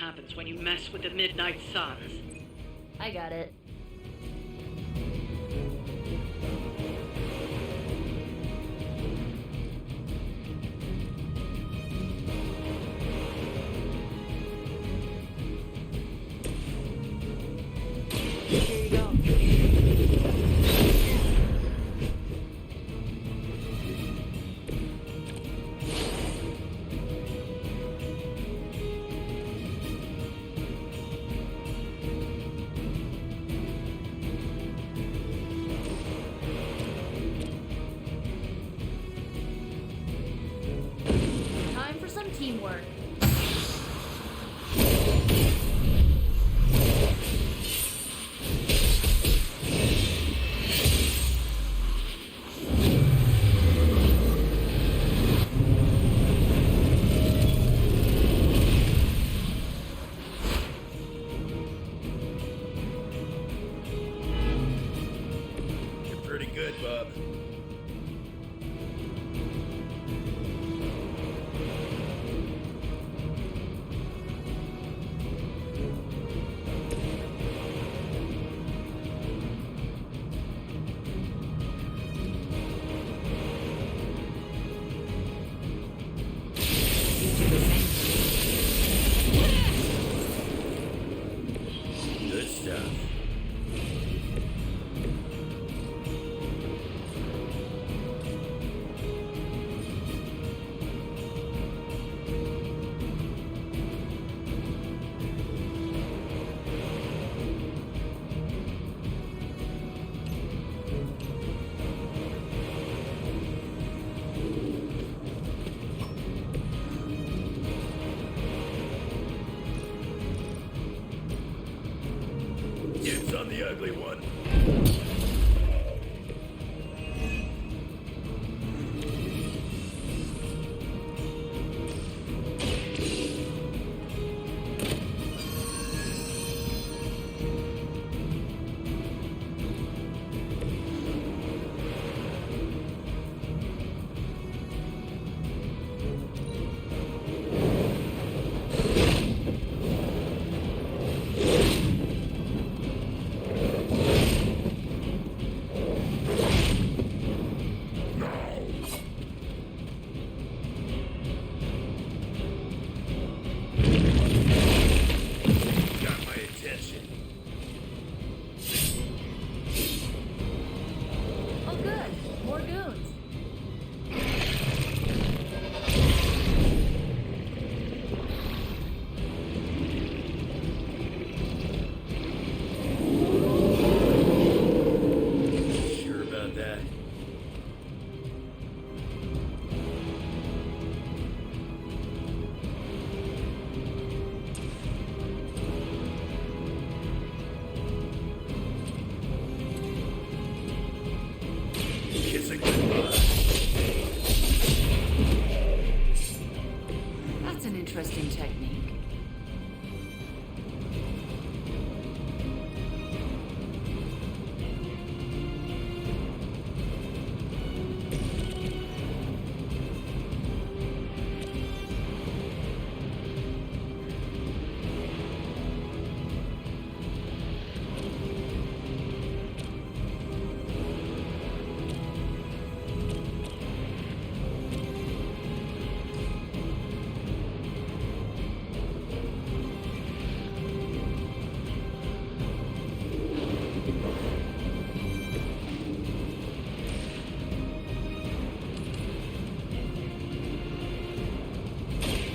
happens when you mess with the Midnight Suns. I got it. Here you go. Time for some teamwork. You're pretty good, bub. Good stuff. Dibs on the ugly one. Got my attention. Oh good, more goons. Sure about that? Kissing goodbye. That's an interesting technique.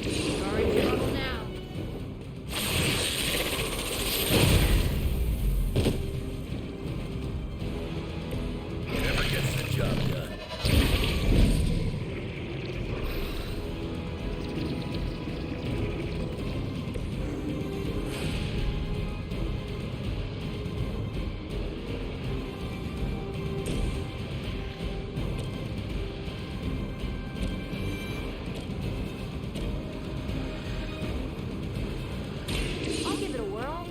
You're in trouble now. Never gets the job done. I'll give it a whirl.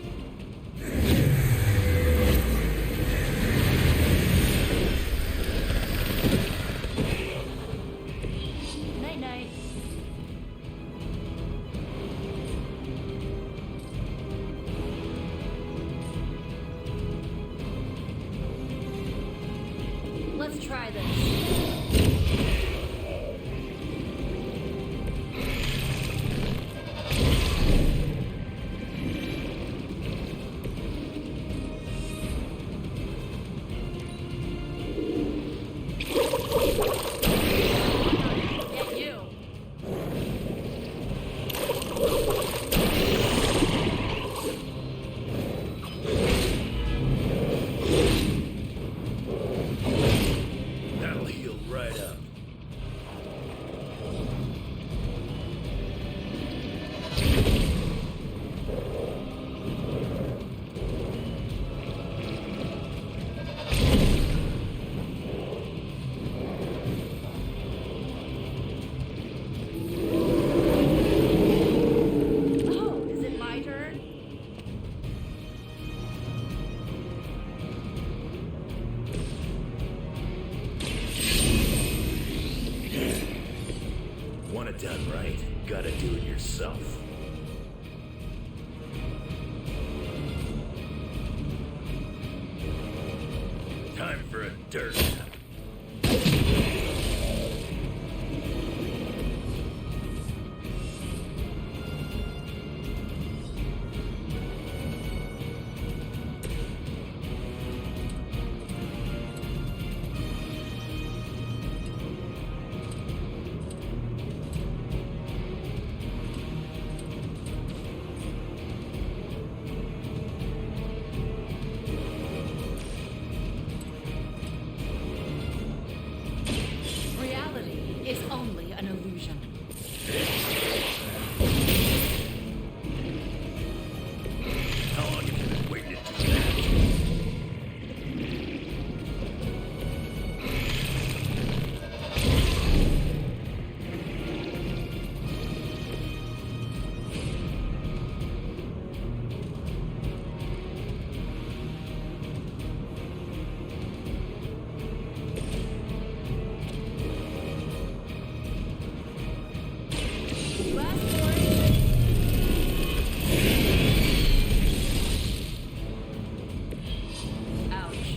want it done right, gotta do it yourself. Time for a dirt nap. Reality is only an illusion. How long have you been waiting to do that? You asked for it. Ouch.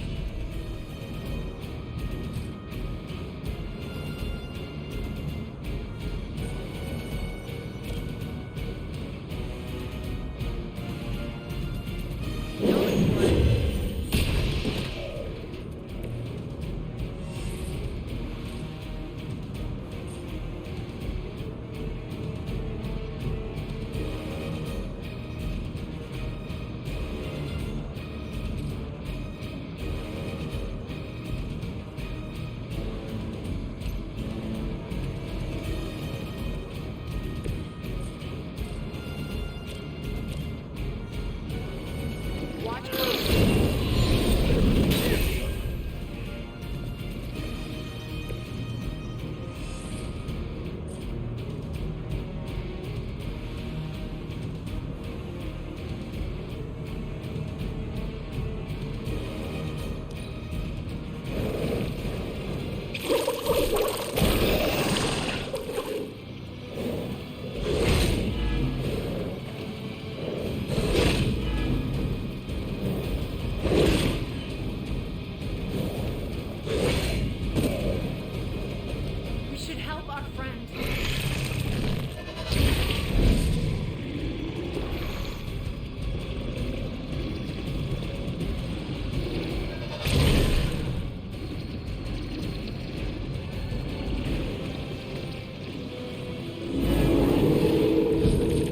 Going for it. Watch closely. We should help our friend.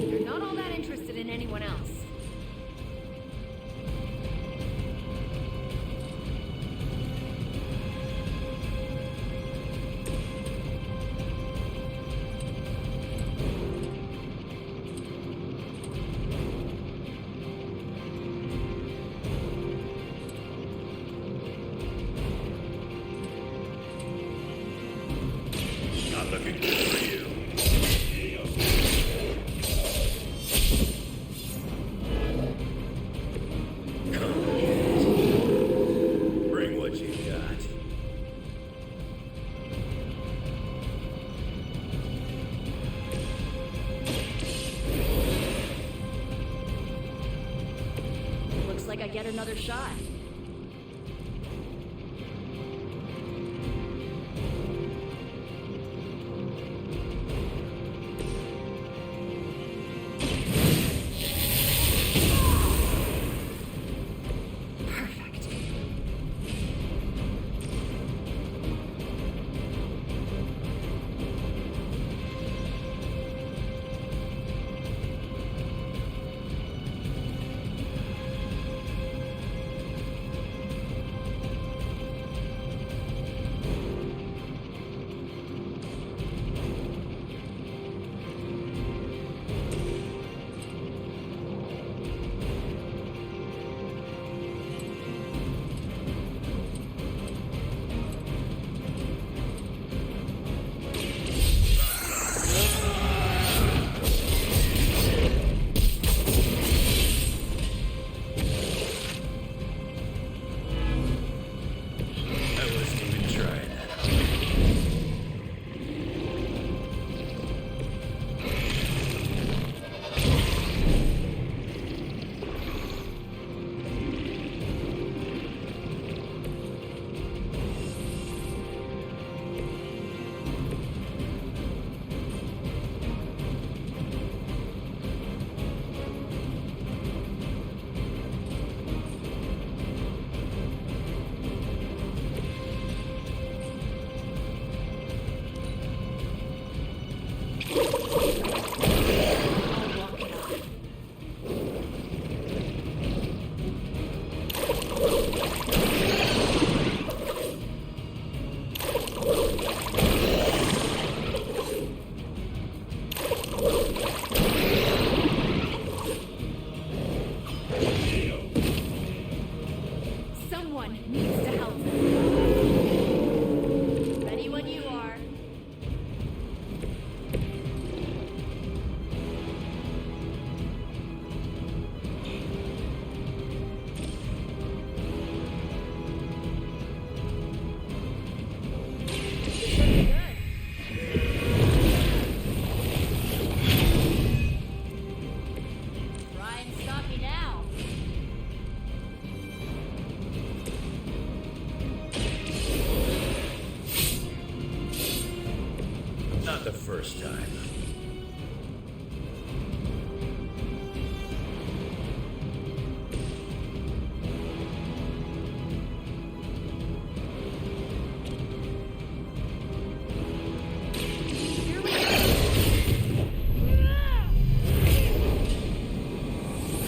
You're not all that interested in anyone else. Not looking good for you. Come get it. Bring what you got. Looks like I get another shot. Perfect. Not the first time. Here we go.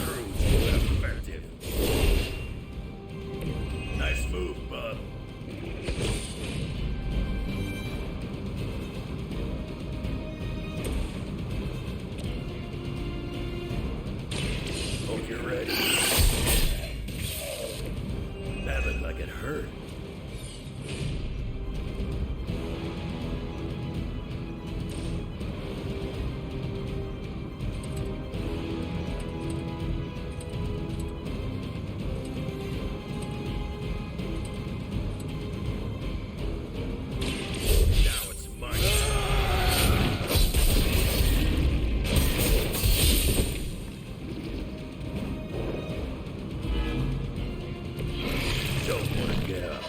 True, effective. Nice move, bub. Hope you're ready. That looked like it hurt. Now it's mine. Don't want to get up.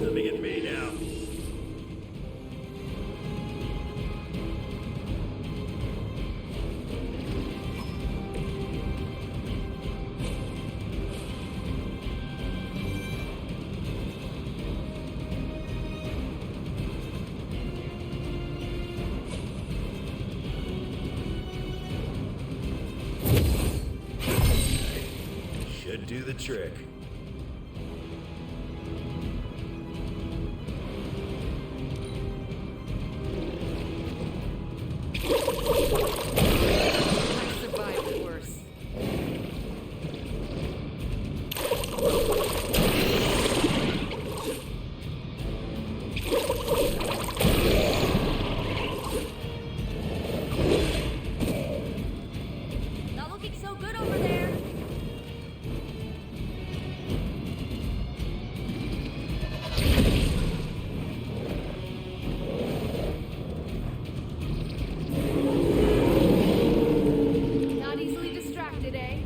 Coming at me now. Should do the trick. I survived worse. Not looking so good over there. Not easily distracted, eh?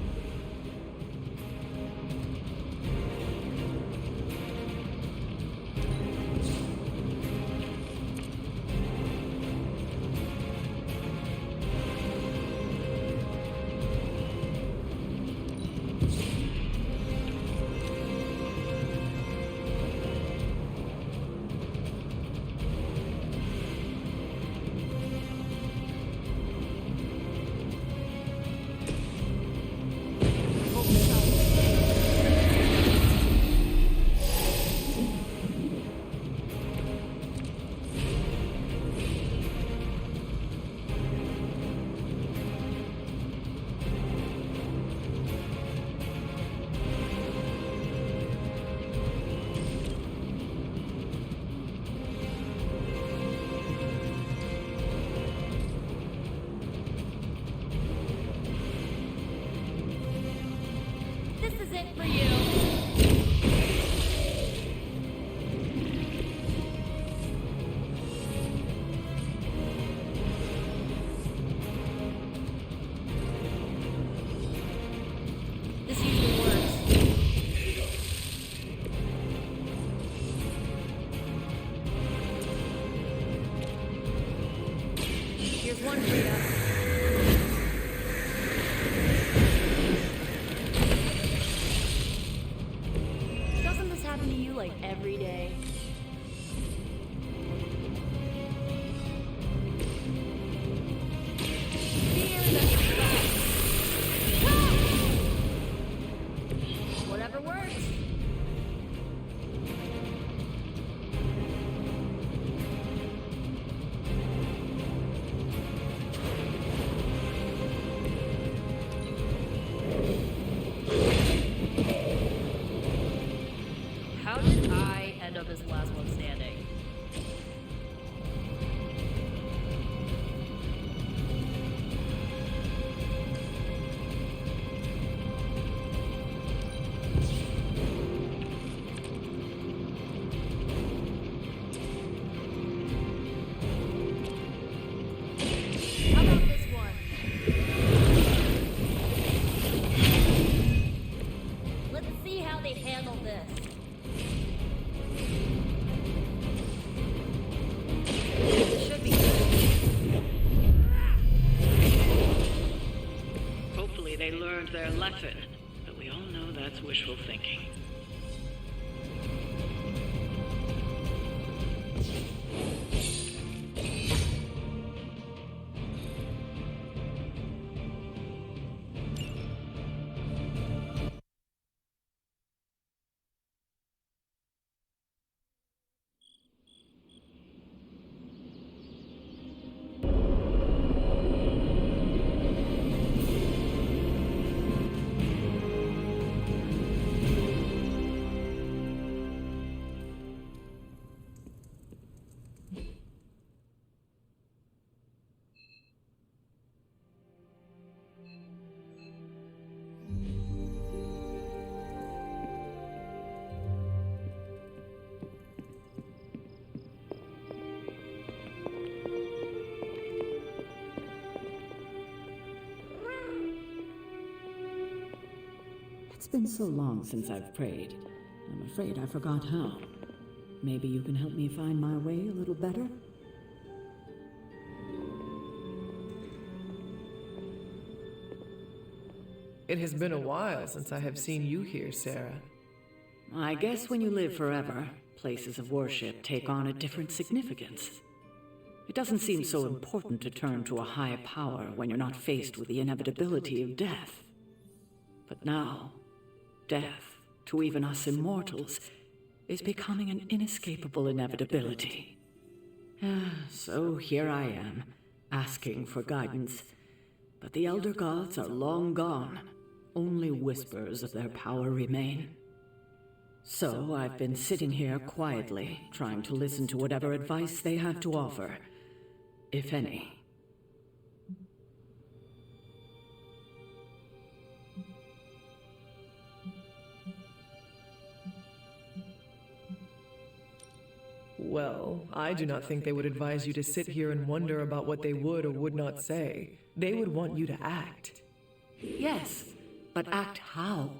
This is it for you. This usually works. Here's one for you. Doesn't this happen to you like every day? Fear the fight. Whatever works. learned their lesson, but we all know that's wishful thinking. It's been so long since I've prayed. I'm afraid I forgot how. Maybe you can help me find my way a little better? It has been a while since I have seen you here, Sarah. I guess when you live forever, places of worship take on a different significance. It doesn't seem so important to turn to a high power when you're not faced with the inevitability of death. But now, death, to even us immortals, is becoming an inescapable inevitability. So here I am, asking for guidance. But the Elder Gods are long gone. Only whispers of their power remain. So I've been sitting here quietly, trying to listen to whatever advice they have to offer, if any. Well, I do not think they would advise you to sit here and wonder about what they would or would not say. They would want you to act. Yes, but act how?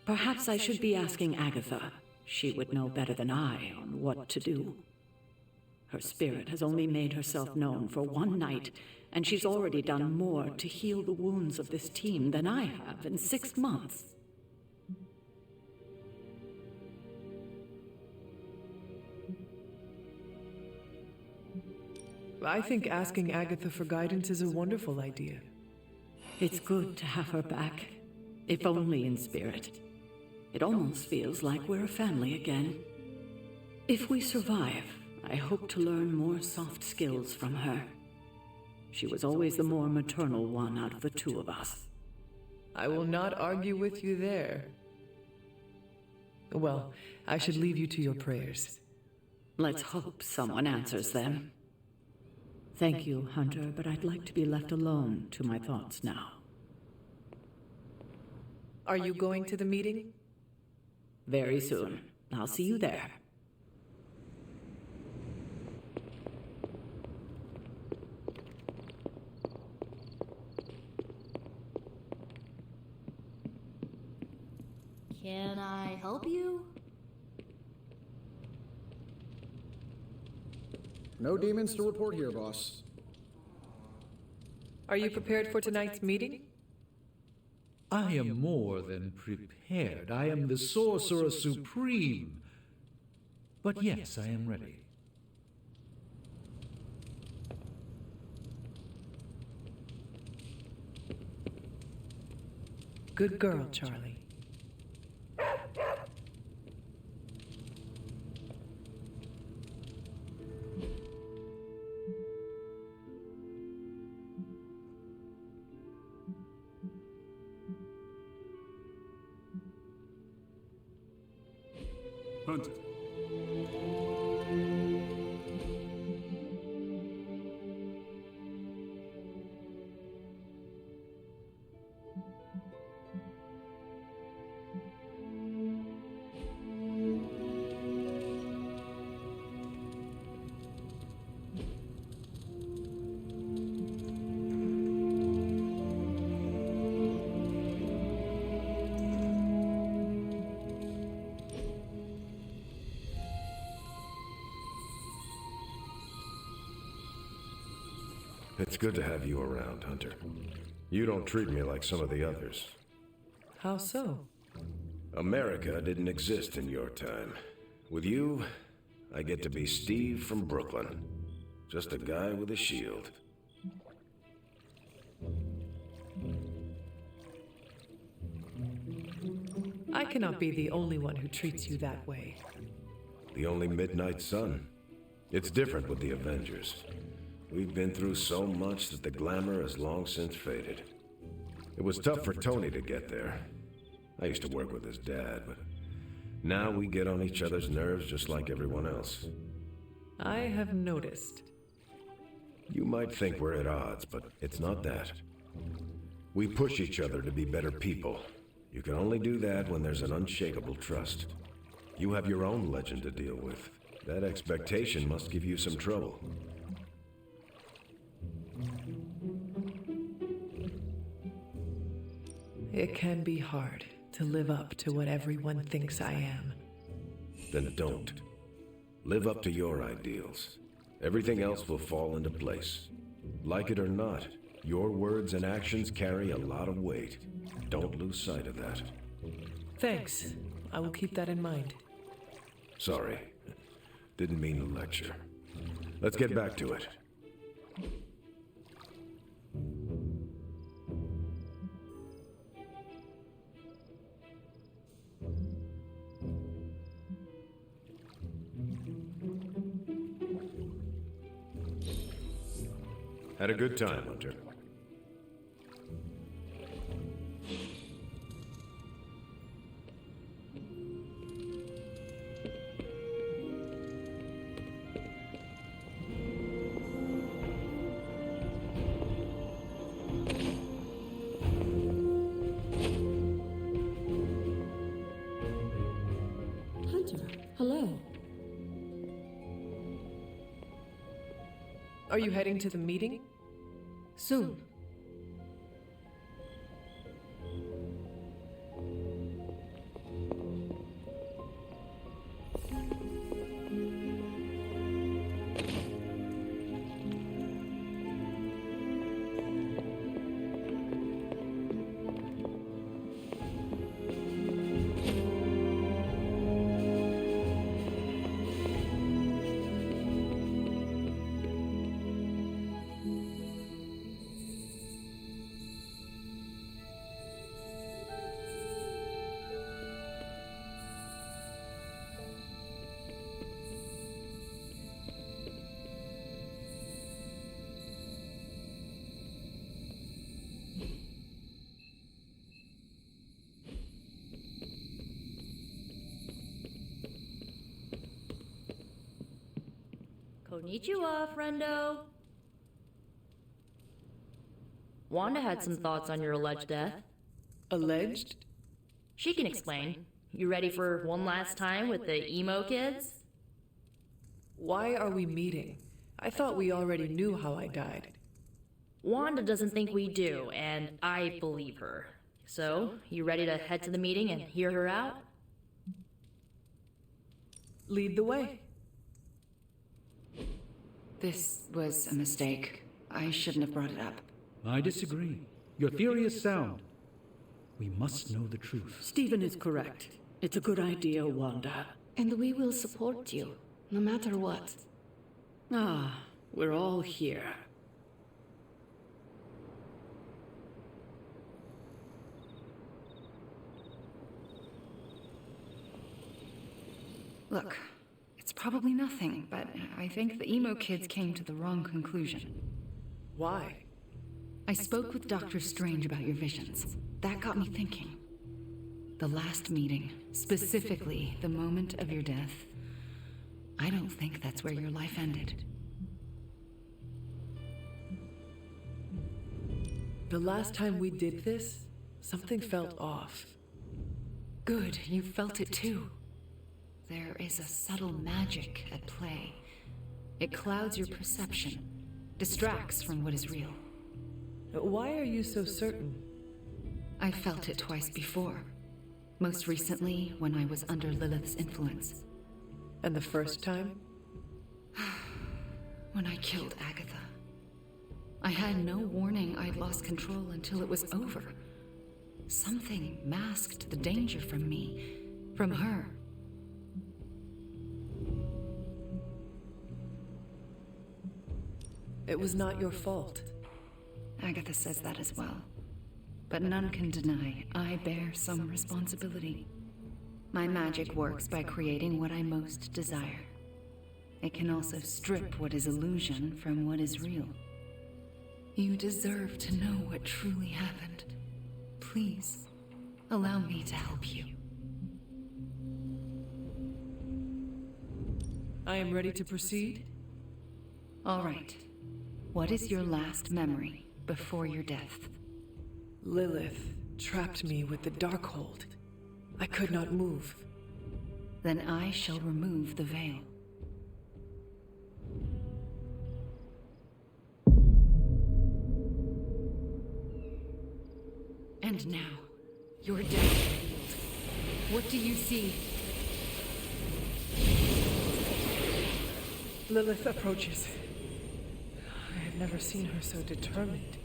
Perhaps I should be asking Agatha. She would know better than I on what to do. Her spirit has only made herself known for one night, and she's already done more to heal the wounds of this team than I have in 6 months. I think asking Agatha for guidance is a wonderful idea. It's good to have her back, if only in spirit. It almost feels like we're a family again. If we survive, I hope to learn more soft skills from her. She was always the more maternal one out of the two of us. I will not argue with you there. Well, I should leave you to your prayers. Let's hope someone answers them. Thank you, Hunter, but I'd like to be left alone to my thoughts now. Are you going to the meeting? Very soon. I'll see you there. Can I help you? No demons to report here, boss. Are you prepared for tonight's meeting? I am more than prepared. I am the Sorcerer Supreme. But yes, I am ready. Good girl, Charlie. Hunter. It's good to have you around, Hunter. You don't treat me like some of the others. How so? America didn't exist in your time. With you, I get to be Steve from Brooklyn. Just a guy with a shield. I cannot be the only one who treats you that way. The only midnight sun. It's different with the Avengers. We've been through so much that the glamour has long since faded. It was tough for Tony to get there. I used to work with his dad, but now we get on each other's nerves just like everyone else. I have noticed. You might think we're at odds, but it's not that. We push each other to be better people. You can only do that when there's an unshakable trust. You have your own legend to deal with. That expectation must give you some trouble. It can be hard to live up to what everyone thinks I am. Then don't. Live up to your ideals. Everything else will fall into place. Like it or not, your words and actions carry a lot of weight. Don't lose sight of that. Thanks. I will keep that in mind. Sorry. Didn't mean to lecture. Let's get back to it. Had a good time, Hunter. Hunter, hello. Are you heading to the meeting? Soon. Konnichiwa, friendo. Wanda had some thoughts on your alleged death. Alleged? She can explain. You ready for one last time with the emo kids? Why are we meeting? I thought we already knew how I died. Wanda doesn't think we do, and I believe her. So, you ready to head to the meeting and hear her out? Lead the way. This was a mistake. I shouldn't have brought it up. I disagree. Your theory is sound. We must know the truth. Stephen is correct. It's a good idea, Wanda. And we will support you, no matter what. Ah, we're all here. Look, it's probably nothing, but I think the emo kids came to the wrong conclusion. Why? I spoke with Dr. Strange about your visions. That got me thinking. The last meeting, specifically the moment of your death, I don't think that's where your life ended. The last time we did this, something felt off. Good, you felt it too. There is a subtle magic at play. It clouds your perception, distracts from what is real. Why are you so certain? I felt it twice before. Most recently, when I was under Lilith's influence. And the first time? When I killed Agatha. I had no warning I'd lost control until it was over. Something masked the danger from me, from her. It was not your fault. Agatha says that as well. But none can deny I bear some responsibility. My magic works by creating what I most desire. It can also strip what is illusion from what is real. You deserve to know what truly happened. Please, allow me to help you. I am ready to proceed. All right. What is your last memory before your death? Lilith trapped me with the Darkhold. I could not move. Then I shall remove the veil. And now, your death revealed. What do you see? Lilith approaches. I have never seen her so determined.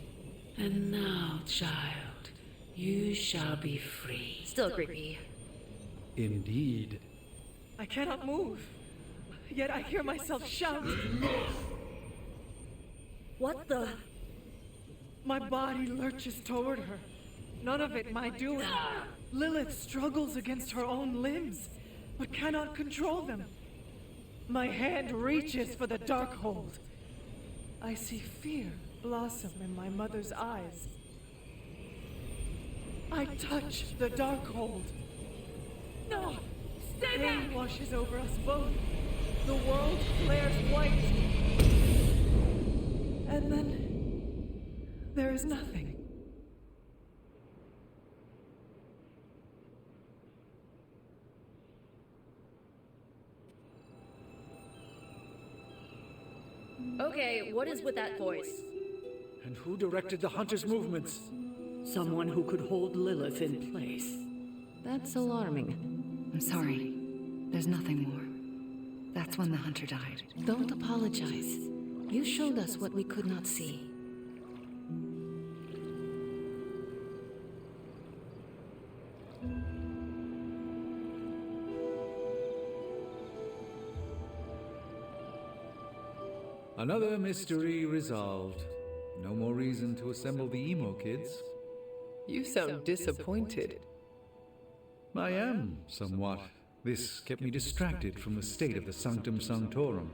And now, child, you shall be free. Still creepy. Indeed. I cannot move. Yet I hear myself shout. What the? My body lurches toward her. None of it my doing. Lilith struggles against her own limbs, but cannot control them. My hand reaches for the Darkhold. I see fear blossom in my mother's eyes. I touch the Darkhold. No! Stay back! Pain washes over us both. The world flares white. And then there is nothing. Okay, what is with that voice? And who directed the hunter's movements? Someone who could hold Lilith in place. That's alarming. I'm sorry. There's nothing more. That's when the hunter died. Don't apologize. You showed us what we could not see. Another mystery resolved. No more reason to assemble the emo kids. You sound disappointed. I am, somewhat. This kept me distracted from the state of the Sanctum Sanctorum.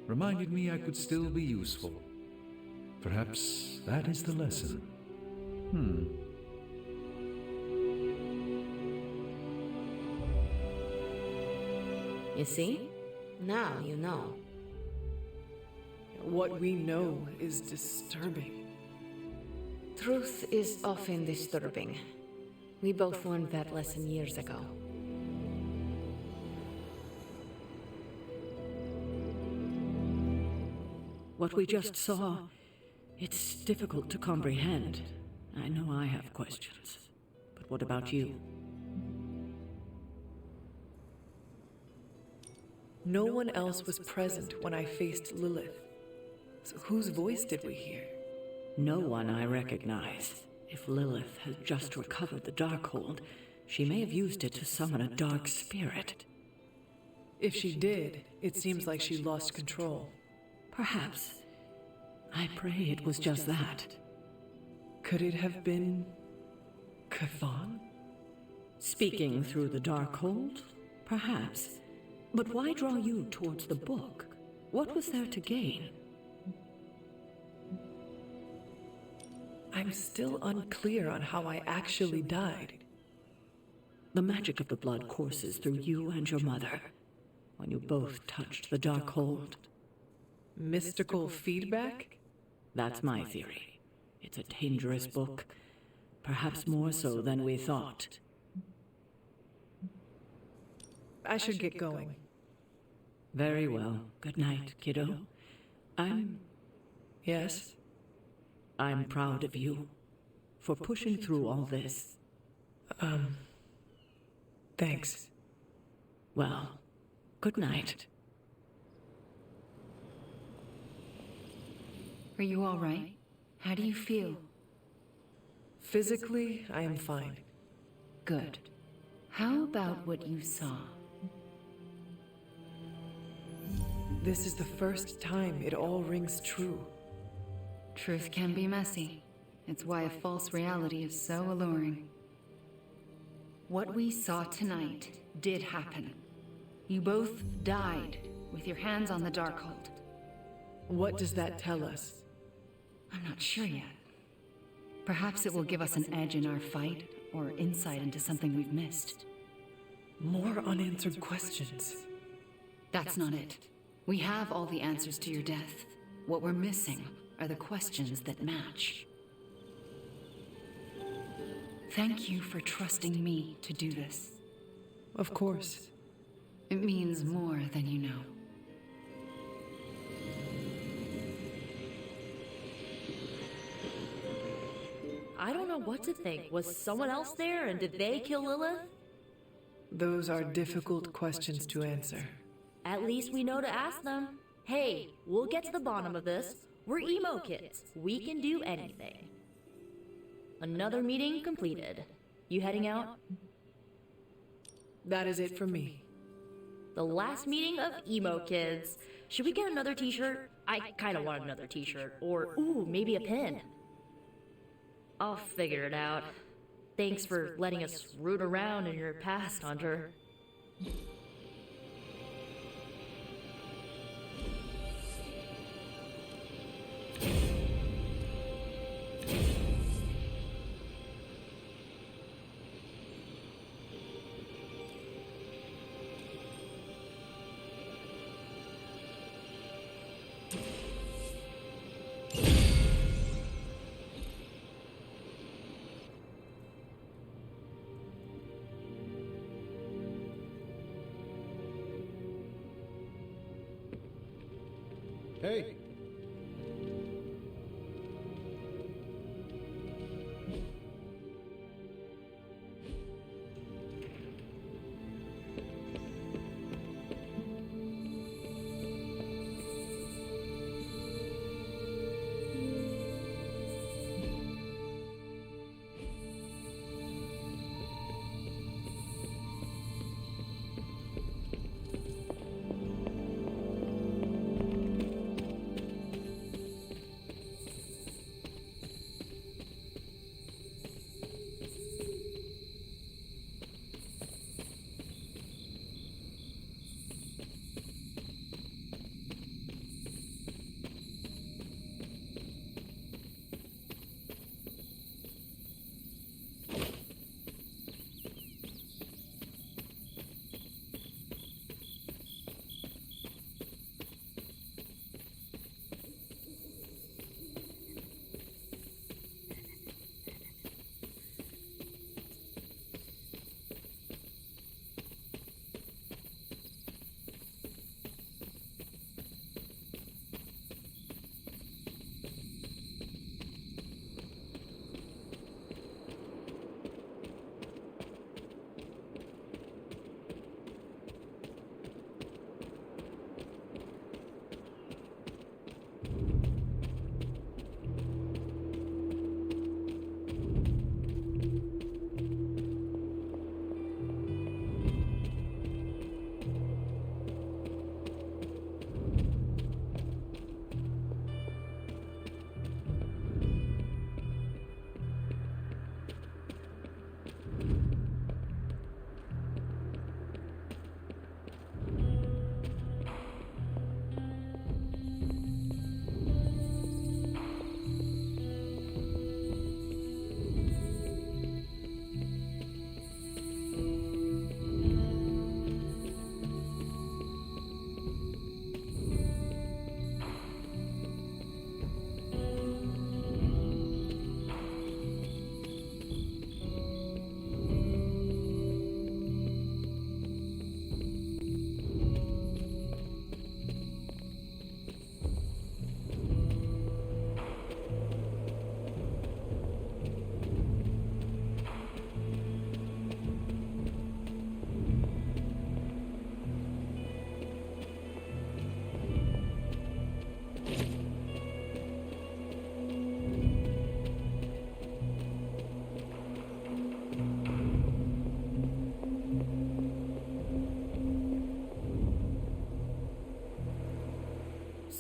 Reminded me I could still be useful. Perhaps that is the lesson. You see? Now you know. What we know is disturbing. Truth is often disturbing. We both learned that lesson years ago. What we just saw, it's difficult to comprehend. I know I have questions. But what about you? No one else was present when I faced Lilith. So whose voice did we hear? No one I recognize. If Lilith has just recovered the Darkhold, she may have used it to summon a dark spirit. If she did, it seems like she lost control. Perhaps. I pray it was just that. Could it have been Chthon? Speaking through the Darkhold? Perhaps. But why draw you towards the book? What was there to gain? I'm still unclear on how I actually died. The magic of the blood courses through you and your mother when you both touched the Darkhold. Mystical feedback? That's my theory. It's a dangerous book, perhaps more so than we thought. I should get going. Very well. Good night, kiddo. Yes? I'm proud of you for pushing through all this. Thanks. Well, good night. Are you all right? How do you feel? Physically, I am fine. Good. How about what you saw? This is the first time it all rings true. Truth can be messy. It's why a false reality is so alluring. What we saw tonight did happen. You both died with your hands on the Darkhold. What does that tell us? I'm not sure yet. Perhaps it will give us an edge in our fight, or insight into something we've missed. More unanswered questions. That's not it. We have all the answers to your death. What we're missing are the questions that match. Thank you for trusting me to do this. Of course. It means more than you know. I don't know what to think. Was someone else there, and did they kill Lilith? Those are difficult questions to answer. At least we know to ask them. Hey, we'll get to the bottom of this. We're emo kids. We can do anything. Another meeting completed. You heading out? That is it for me. The last meeting of emo kids. Should we get another t-shirt? I kind of want another t-shirt. Or, ooh, maybe a pin. I'll figure it out. Thanks for letting us root around in your past, Hunter. Hey!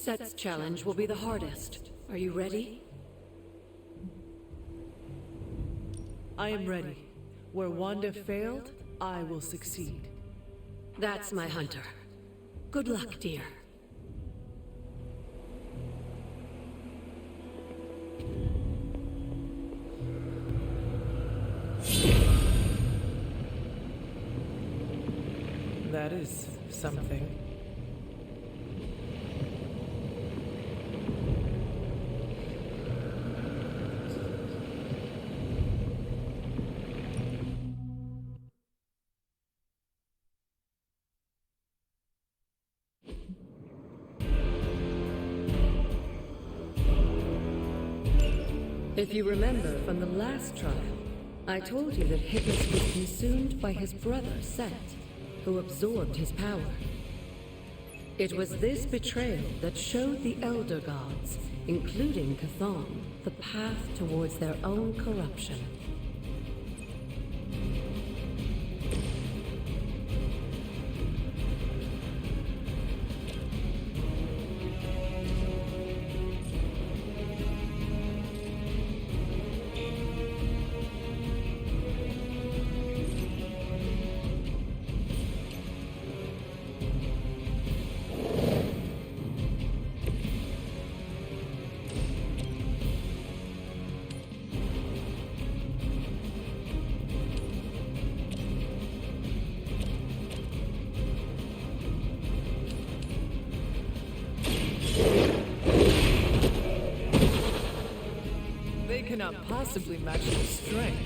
Set's challenge will be the hardest. Are you ready? I am ready. Where Wanda failed, I will succeed. That's my hunter. Good luck, dear. That is something. If you remember from the last trial, I told you that Hypnos was consumed by his brother, Set, who absorbed his power. It was this betrayal that showed the Elder Gods, including Chthon, the path towards their own corruption. They cannot possibly match your strength.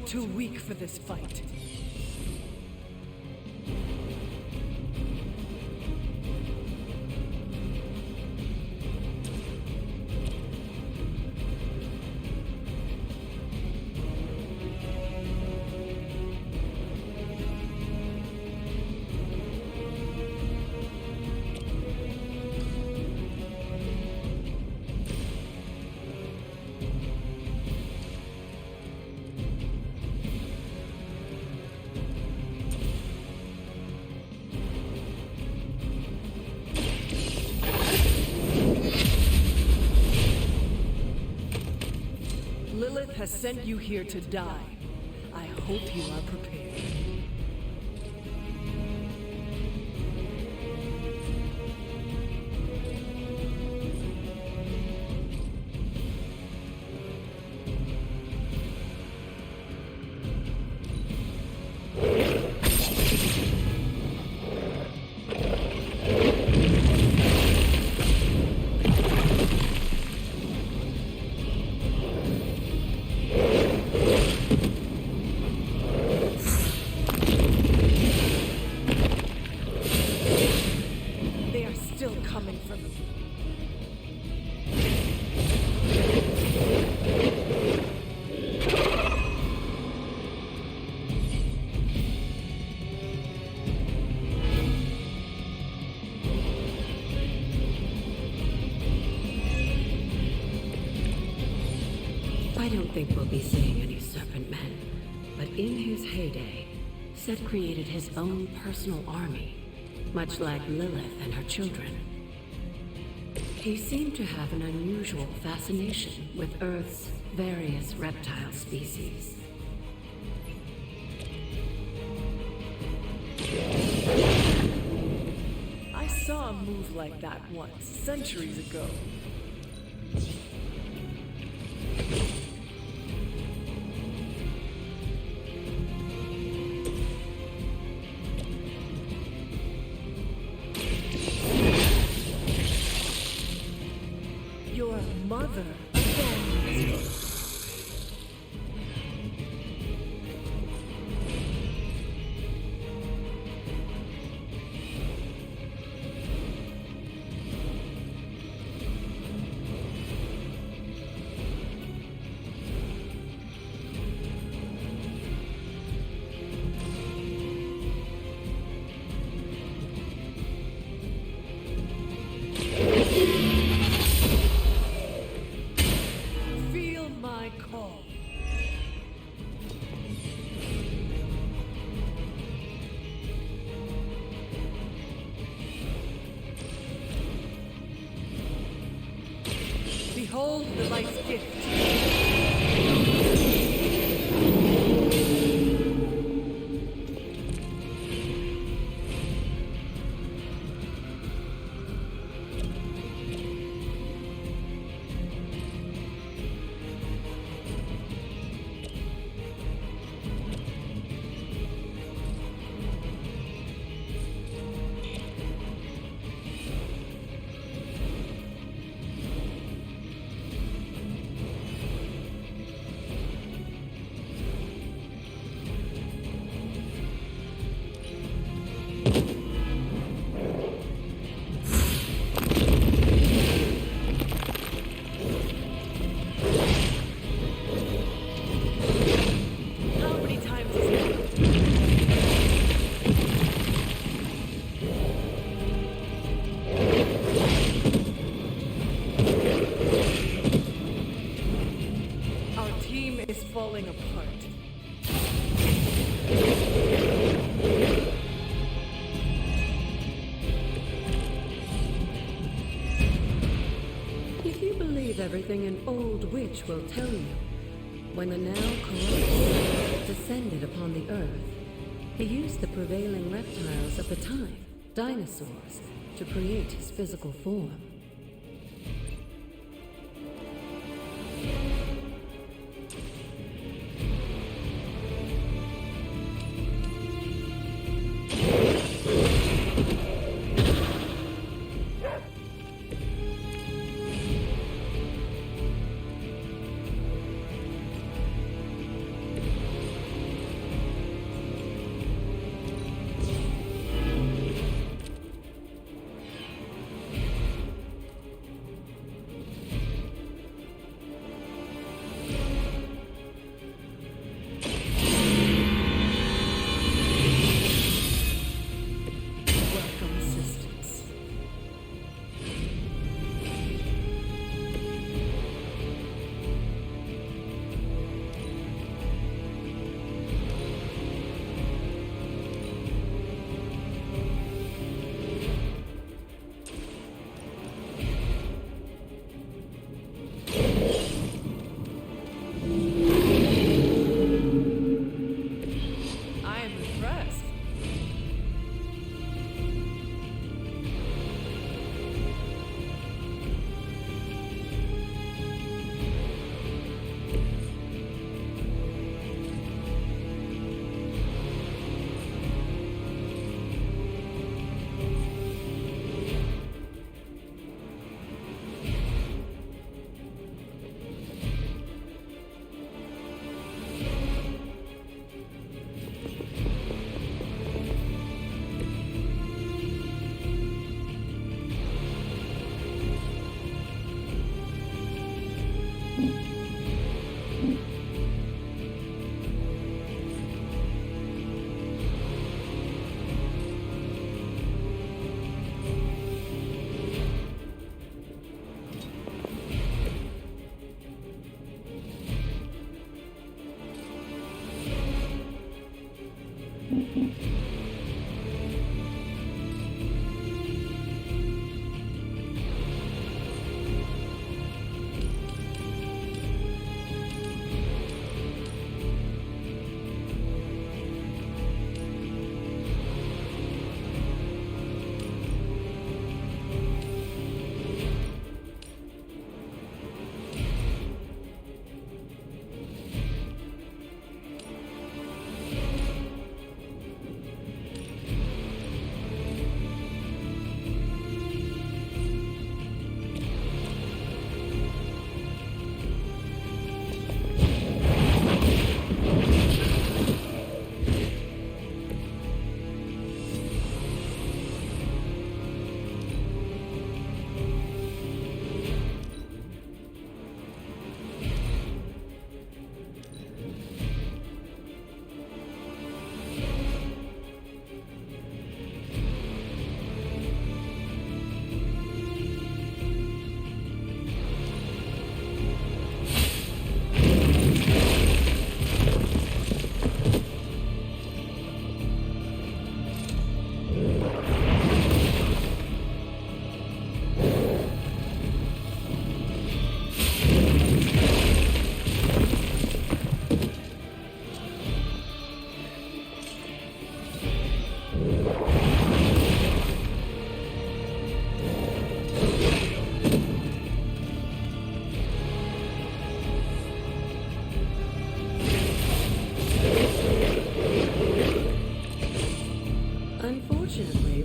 Too weak for this fight. Lilith has sent you here to die. I hope you are prepared. I don't think we'll be seeing any Serpent Men, but in his heyday, Set created his own personal army, much like Lilith and her children. He seemed to have an unusual fascination with Earth's various reptile species. I saw a move like that once, centuries ago. Your mother abandons you. is falling apart. If you believe everything an old witch will tell you, when the now Colossus descended upon the earth, he used the prevailing reptiles of the time, dinosaurs, to create his physical form.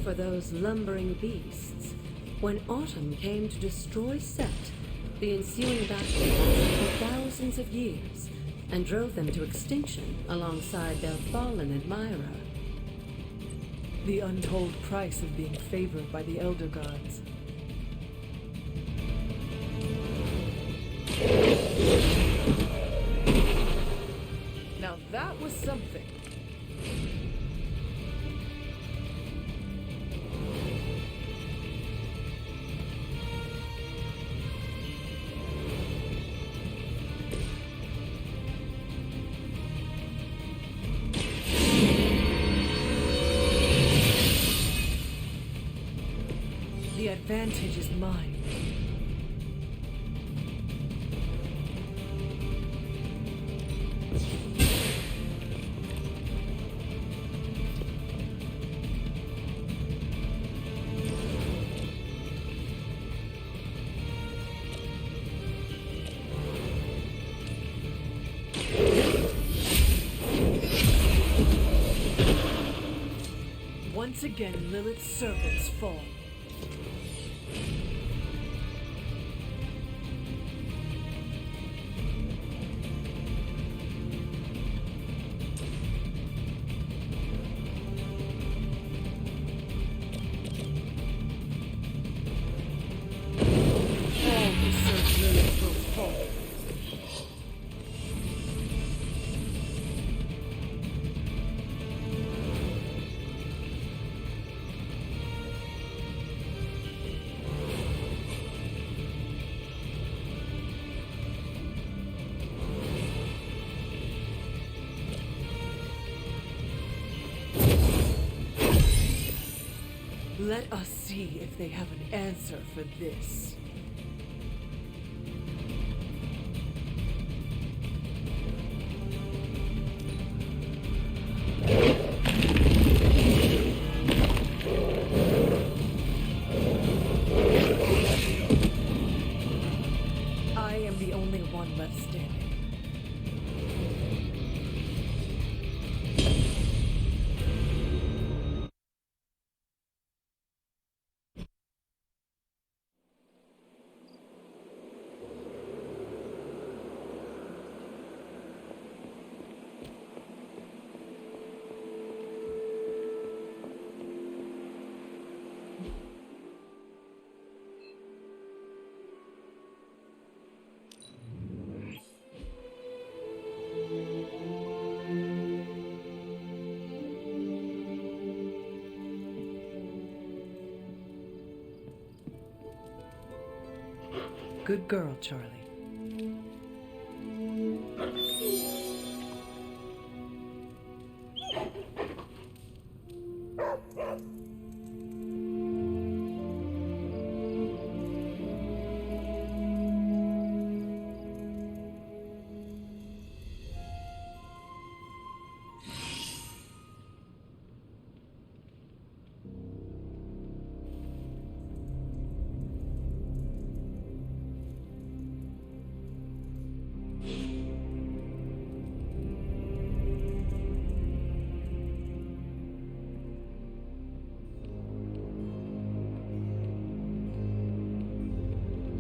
For those lumbering beasts, when autumn came to destroy Set, the ensuing battle lasted for thousands of years and drove them to extinction alongside their fallen admirer. The untold price of being favored by the Elder Gods. Now that was something. advantage is mine. Once again, Lilith's servants fall. All who serve Lilith will fall. Let us see if they have an answer for this. I am the only one left standing. Good girl, Charlie.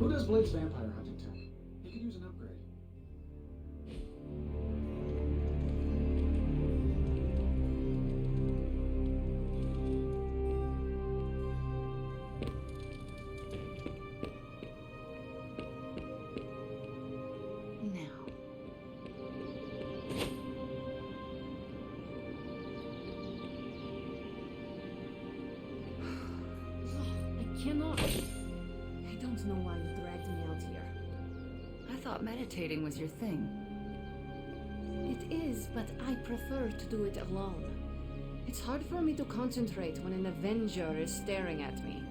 Who does Blade's vampire hunting tech? He could use an upgrade. Now. I cannot. I don't know why you dragged me out here. I thought meditating was your thing. It is, but I prefer to do it alone. It's hard for me to concentrate when an Avenger is staring at me.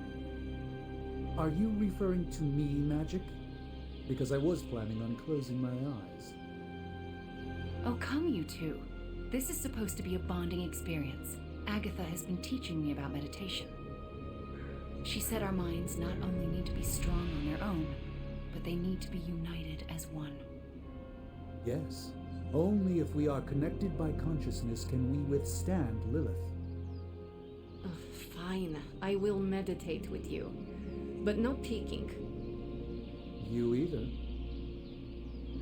Are you referring to me, Magic? Because I was planning on closing my eyes. Oh, come you two. This is supposed to be a bonding experience. Agatha has been teaching me about meditation. She said our minds not only need to be strong on their own, but they need to be united as one. Yes. Only if we are connected by consciousness can we withstand Lilith. Fine, I will meditate with you. But no peeking. You either.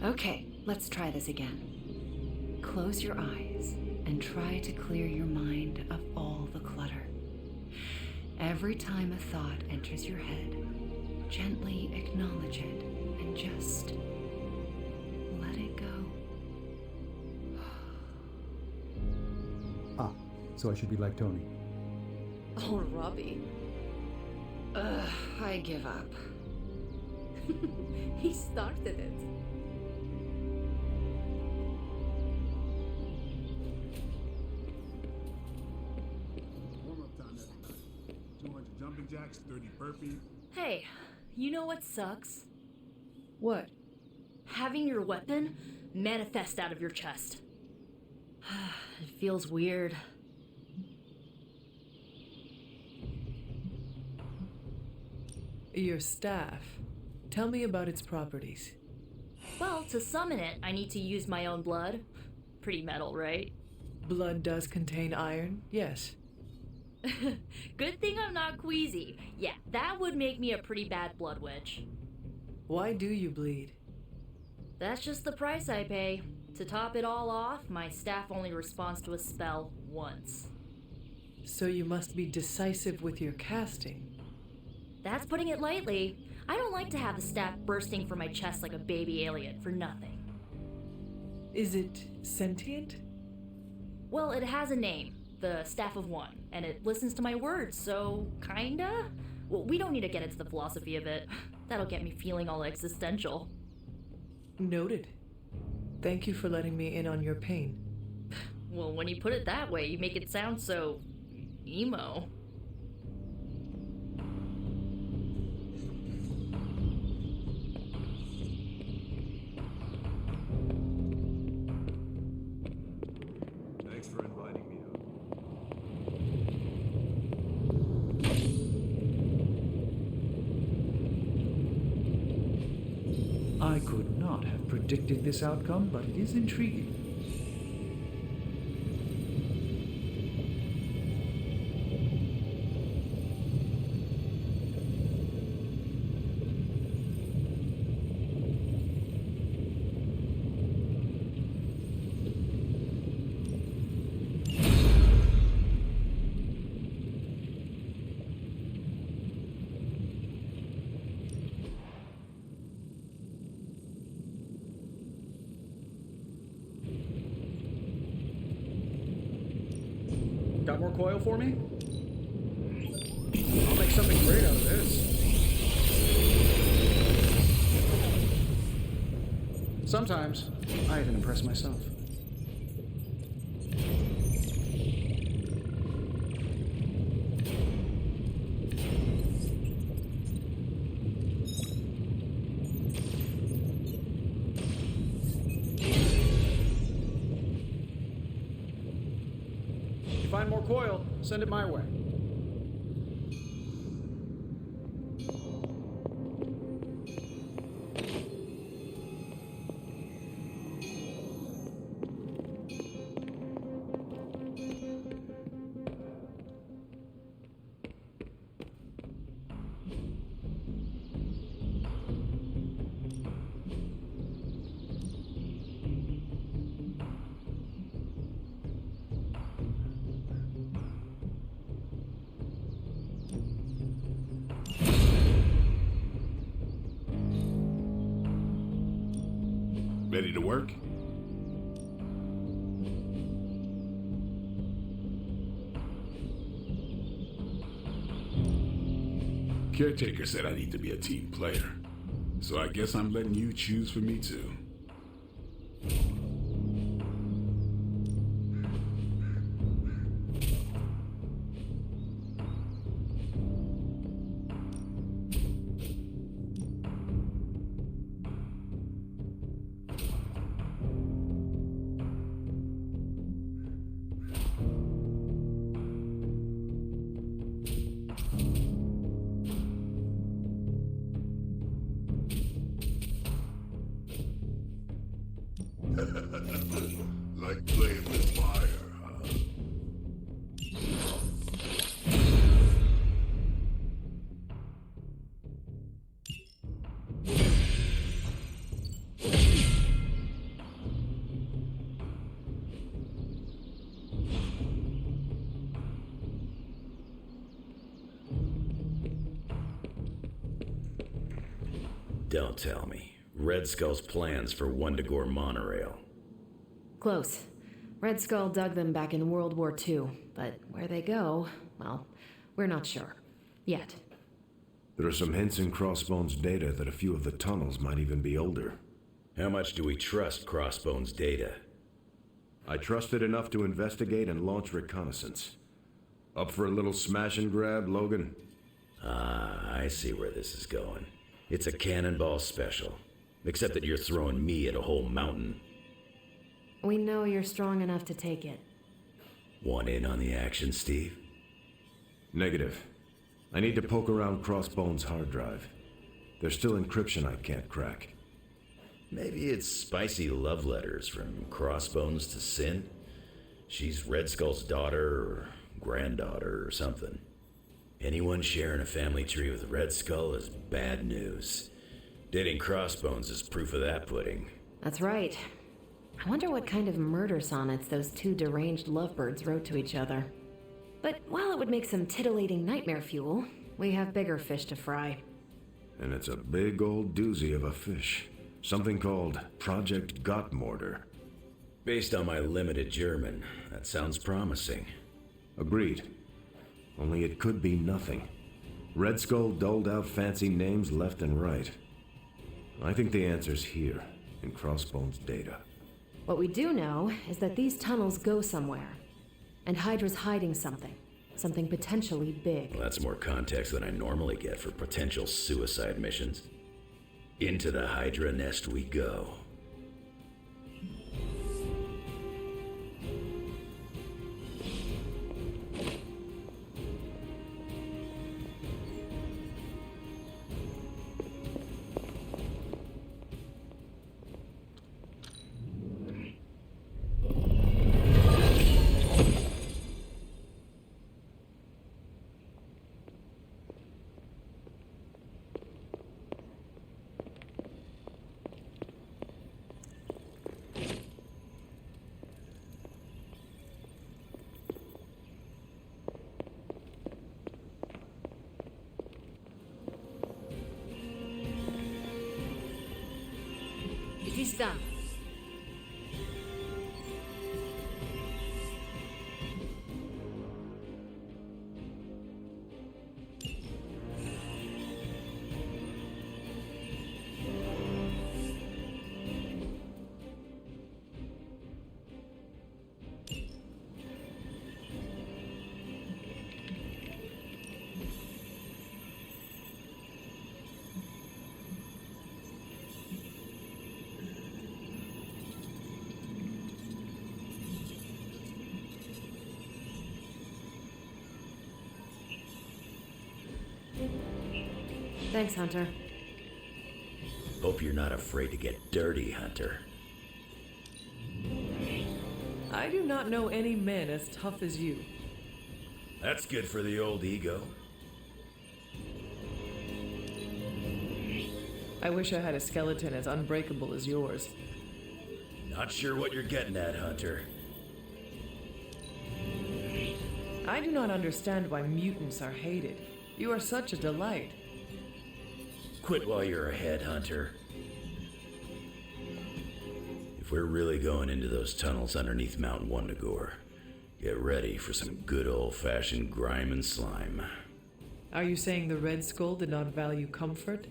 Okay, let's try this again. Close your eyes and try to clear your mind of all the clutter. Every time a thought enters your head, gently acknowledge it and just let it go. Ah, so I should be like Tony. Oh, Robbie. I give up. He started it. Warm-up time, everybody. 200 jumping jacks, 30 burpees, Hey, you know what sucks? What? Having your weapon manifest out of your chest. It feels weird. Your staff. Tell me about its properties. Well, to summon it, I need to use my own blood. Pretty metal, right? Blood does contain iron, yes. Good thing I'm not queasy. Yeah, that would make me a pretty bad blood witch. Why do you bleed? That's just the price I pay. To top it all off, my staff only responds to a spell once. So you must be decisive with your casting. That's putting it lightly. I don't like to have the staff bursting from my chest like a baby alien for nothing. Is it sentient? Well, it has a name, the Staff of One, and it listens to my words, so kinda? Well, we don't need to get into the philosophy of it. That'll get me feeling all existential. Noted. Thank you for letting me in on your pain. Well, when you put it that way, you make it sound so... emo. Thanks for inviting me up. I could not have predicted this outcome, but it is intriguing. Got more coil for me? I'll make something great out of this. Sometimes, I even impress myself. Find more coil, send it my way. Ready to work? Caretaker said I need to be a team player, so I guess I'm letting you choose for me too. Like playing with fire, huh? Don't tell me. Red Skull's plans for Wundagore monorail. Close. Red Skull dug them back in World War II, but where they go, well, we're not sure. Yet. There are some hints in Crossbone's data that a few of the tunnels might even be older. How much do we trust Crossbone's data? I trust it enough to investigate and launch reconnaissance. Up for a little smash and grab, Logan? Ah, I see where this is going. It's a cannonball special. Except that you're throwing me at a whole mountain. We know you're strong enough to take it. Want in on the action, Steve? Negative. I need to poke around Crossbone's hard drive. There's still encryption I can't crack. Maybe it's spicy love letters from Crossbones to Sin. She's Red Skull's daughter or granddaughter or something. Anyone sharing a family tree with Red Skull is bad news. Dating Crossbones is proof of that pudding. That's right. I wonder what kind of murder sonnets those two deranged lovebirds wrote to each other. But while it would make some titillating nightmare fuel, we have bigger fish to fry. And it's a big old doozy of a fish. Something called Project Godkiller. Based on my limited German, that sounds promising. Agreed. Only it could be nothing. Red Skull doled out fancy names left and right. I think the answer's here, in Crossbone's data. What we do know is that these tunnels go somewhere. And Hydra's hiding something. Something potentially big. Well, that's more context than I normally get for potential suicide missions. Into the Hydra nest we go. It is done. Thanks, Hunter. Hope you're not afraid to get dirty, Hunter. I do not know any men as tough as you. That's good for the old ego. I wish I had a skeleton as unbreakable as yours. Not sure what you're getting at, Hunter. I do not understand why mutants are hated. You are such a delight. Quit while you're ahead, Hunter. If we're really going into those tunnels underneath Mount Wundagore, get ready for some good old-fashioned grime and slime. Are you saying the Red Skull did not value comfort?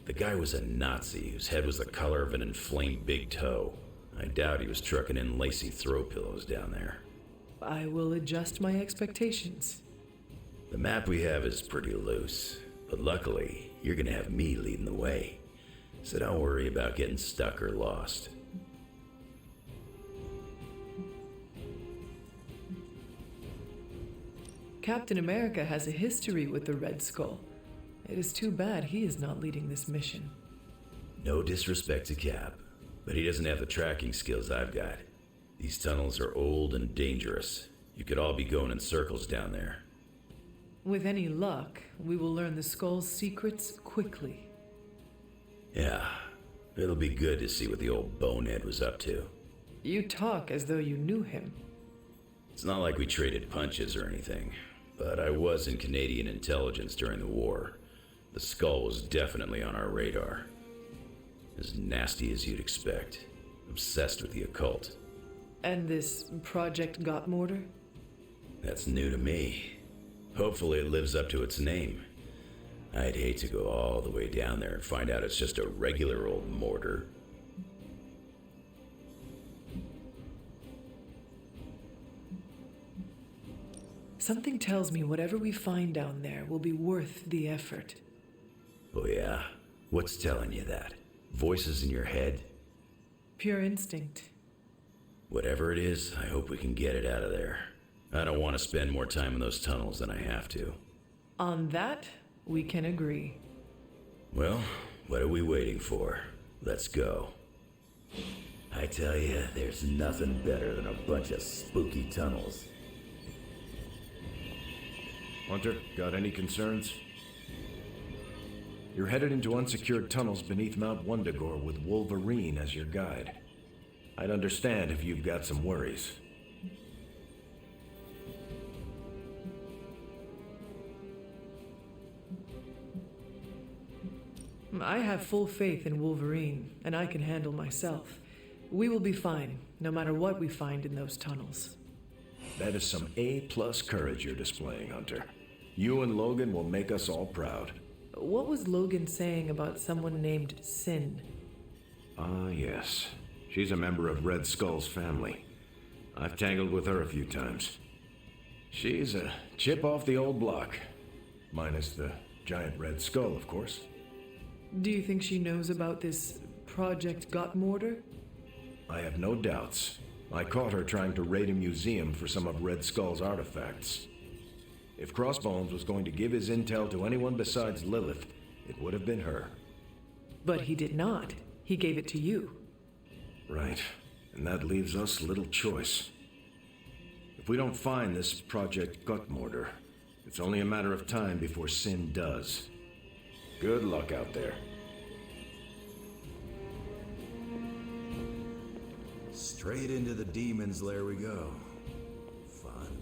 The guy was a Nazi whose head was the color of an inflamed big toe. I doubt he was trucking in lacy throw pillows down there. I will adjust my expectations. The map we have is pretty loose, but luckily, you're gonna have me leading the way. So don't worry about getting stuck or lost. Captain America has a history with the Red Skull. It is too bad he is not leading this mission. No disrespect to Cap, but he doesn't have the tracking skills I've got. These tunnels are old and dangerous. You could all be going in circles down there. With any luck, we will learn the Skull's secrets quickly. Yeah, it'll be good to see what the old bonehead was up to. You talk as though you knew him. It's not like we traded punches or anything, but I was in Canadian intelligence during the war. The Skull was definitely on our radar. As nasty as you'd expect. Obsessed with the occult. And this Project Godkiller? That's new to me. Hopefully it lives up to its name. I'd hate to go all the way down there and find out it's just a regular old mortar. Something tells me whatever we find down there will be worth the effort. Oh yeah? What's telling you that? Voices in your head? Pure instinct. Whatever it is, I hope we can get it out of there. I don't want to spend more time in those tunnels than I have to. On that, we can agree. Well, what are we waiting for? Let's go. I tell you, there's nothing better than a bunch of spooky tunnels. Hunter, got any concerns? You're headed into unsecured tunnels beneath Mount Wundagore with Wolverine as your guide. I'd understand if you've got some worries. I have full faith in Wolverine, and I can handle myself. We will be fine, no matter what we find in those tunnels. That is some A-plus courage you're displaying, Hunter. You and Logan will make us all proud. What was Logan saying about someone named Sin? Ah, yes. She's a member of Red Skull's family. I've tangled with her a few times. She's a chip off the old block. Minus the giant red skull, of course. Do you think she knows about this Project Godkiller? I have no doubts. I caught her trying to raid a museum for some of Red Skull's artifacts. If Crossbones was going to give his intel to anyone besides Lilith, it would have been her. But he did not. He gave it to you. Right. And that leaves us little choice. If we don't find this Project Godkiller, it's only a matter of time before Sin does. Good luck out there. Straight into the demon's lair we go. Fun.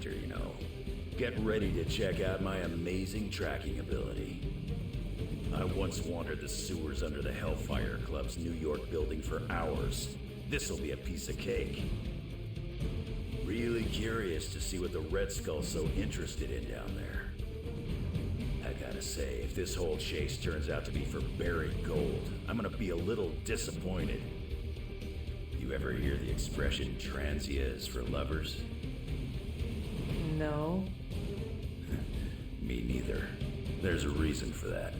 You know. Get ready to check out my amazing tracking ability. I once wandered the sewers under the Hellfire Club's New York building for hours. This'll be a piece of cake. Really curious to see what the Red Skull's so interested in down there. I gotta say, if this whole chase turns out to be for buried gold, I'm gonna be a little disappointed. You ever hear the expression transia is for lovers? No. Me neither. There's a reason for that.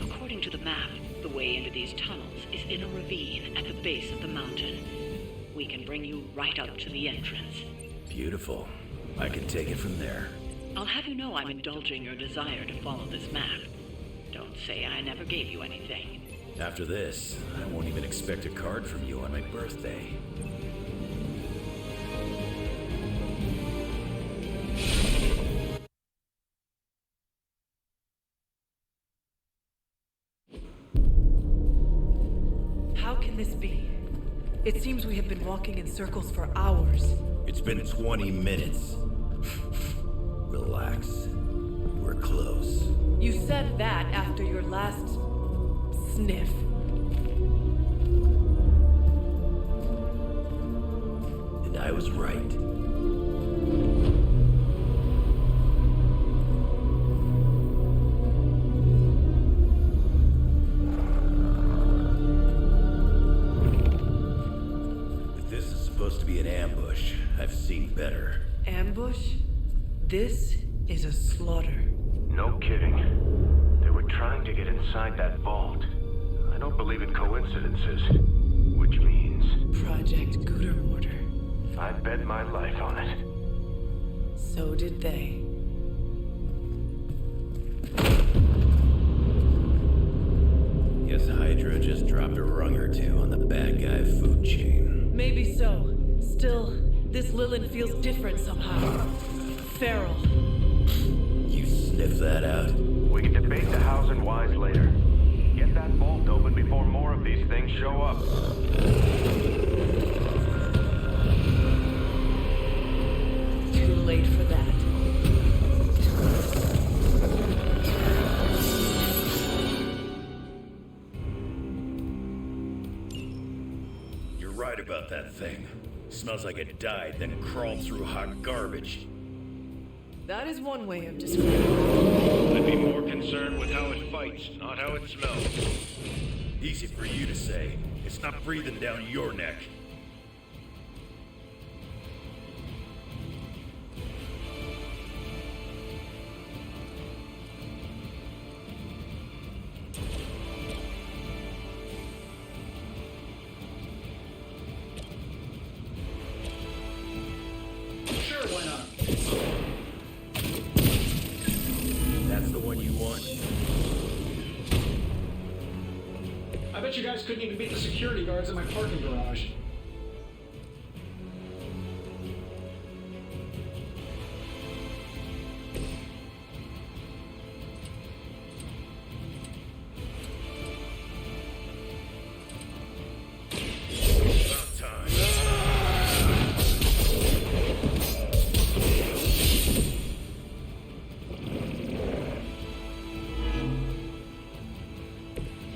According to the map, the way into these tunnels is in a ravine at the base of the mountain. We can bring you right up to the entrance. Beautiful. I can take it from there. I'll have you know I'm indulging your desire to follow this map. Don't say I never gave you anything. After this, I won't even expect a card from you on my birthday. How can this be? It seems we have been walking in circles for hours. It's been 20 minutes. Relax. We're close. You said that after your last sniff. And I was right. If this is supposed to be an ambush, I've seen better. Ambush? This is a slaughter. No kidding. They were trying to get inside that vault. I don't believe in coincidences. Which means... Project Gutermortar. I bet my life on it. So did they. Guess Hydra just dropped a rung or two on the bad guy food chain. Maybe so. Still, this Lilith feels different somehow. Feral. You sniff that out? We can debate the hows and whys later. Get that vault open before more of these things show up. Too late for that. You're right about that thing. Smells like it died, then crawled through hot garbage. That is one way of describing it. I'd be more concerned with how it fights, not how it smells. Easy for you to say. It's not breathing down your neck. Sure, why not? That's the one you want? I bet you guys couldn't even beat the security guards at my parking garage. About time.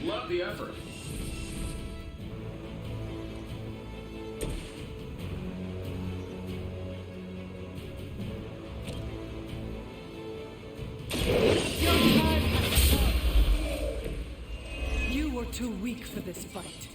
Love the effort. You were too weak for this fight.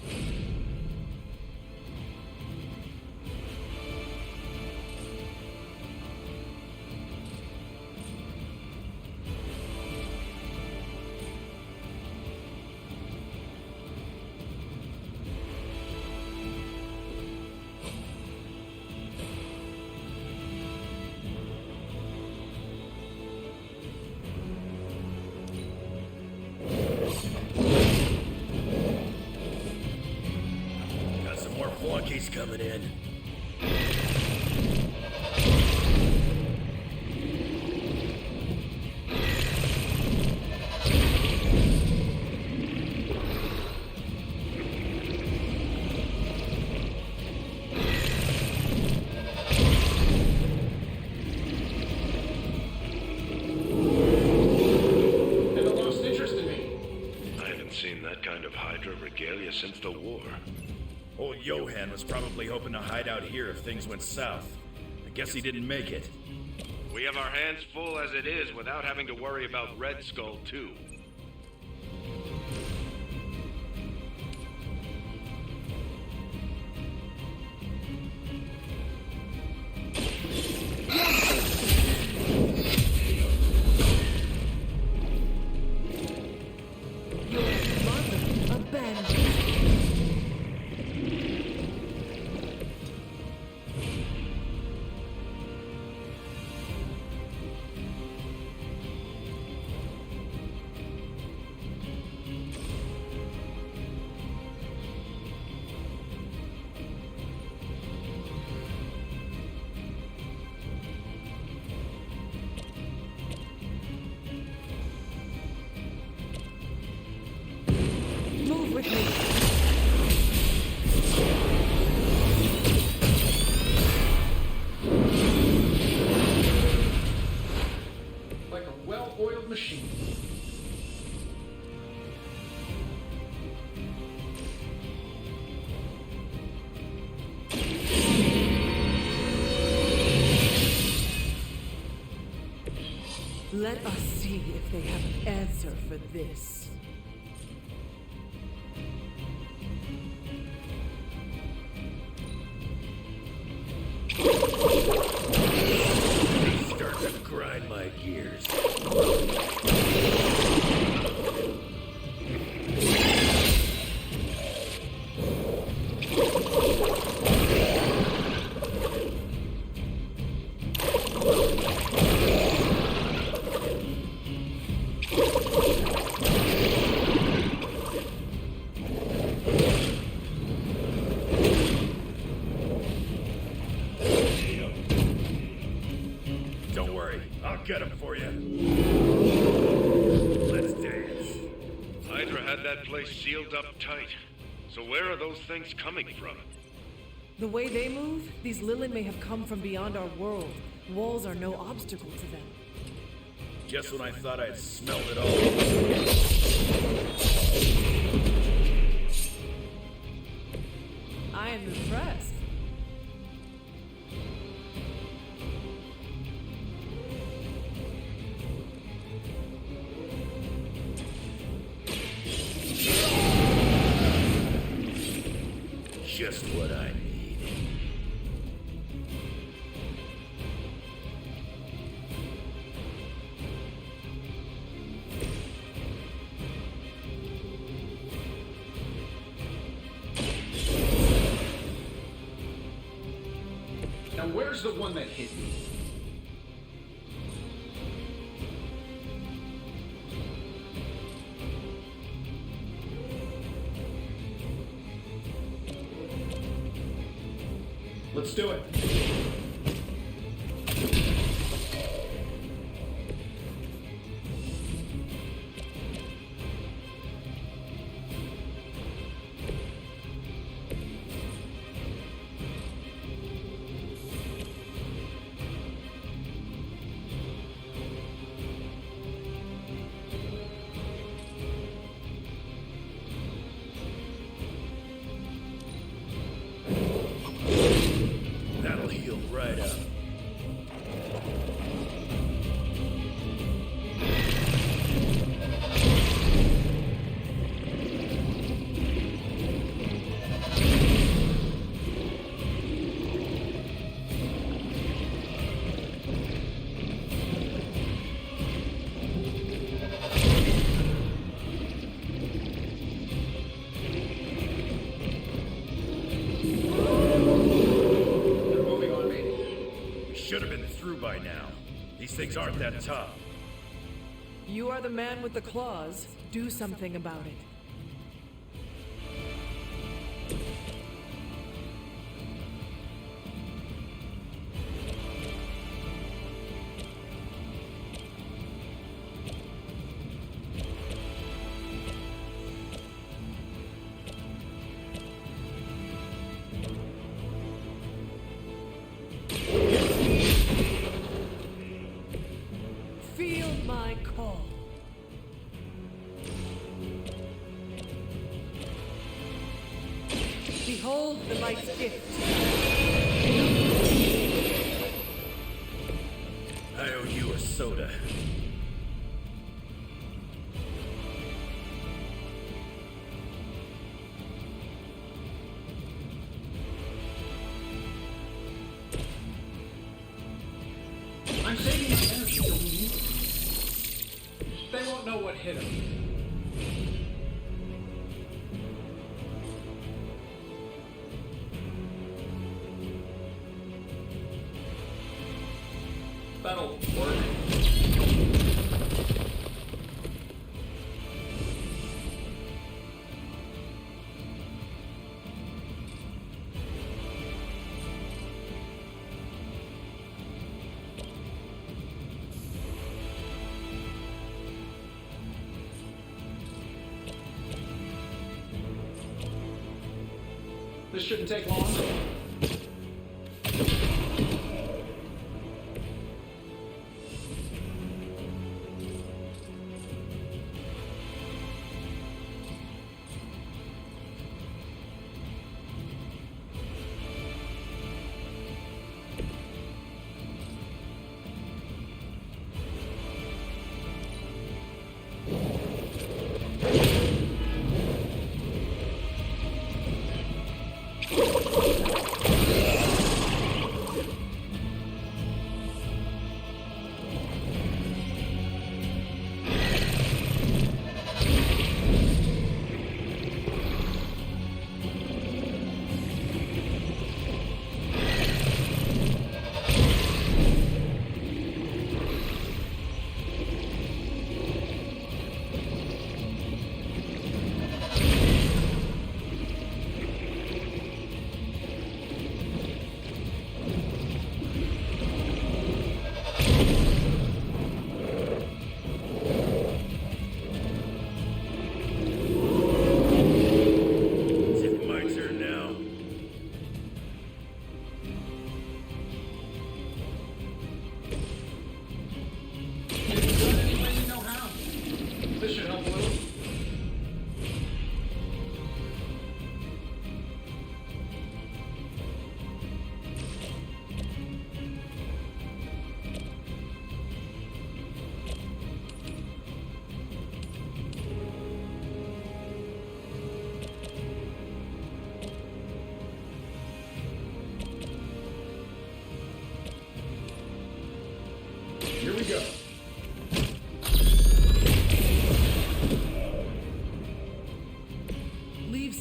Got some more flunkies coming in. Never lost interest in me. I haven't seen that kind of Hydra regalia since the war. Old Johan was probably hoping to hide out here if things went south. I guess he didn't make it. We have our hands full as it is without having to worry about Red Skull, too. Your mother abandoned. Move with me. Like a well-oiled machine. Let us see if they have an answer for this. They start to grind my gears. Don't worry, I'll get him for you. Let's dance. Hydra had that place sealed up tight. So where are those things coming from? The way they move, these Lilith may have come from beyond our world. Walls are no obstacle to them. Just when I thought I'd smelled it all. I am impressed. Just what I need. Now where's the one that hit me? Let's do it. That'll heal right up. Should have been through by now. These things aren't that tough. You are the man with the claws. Do something about it. Feel my call. Behold the light's gift. I owe you a soda. I'm saving my energy till we need it. They won't know what hit them. That'll work. This shouldn't take long.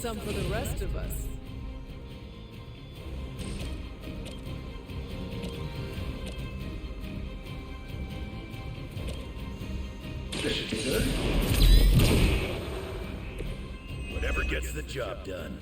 some for the rest of us. This should be good. Whatever gets the job done.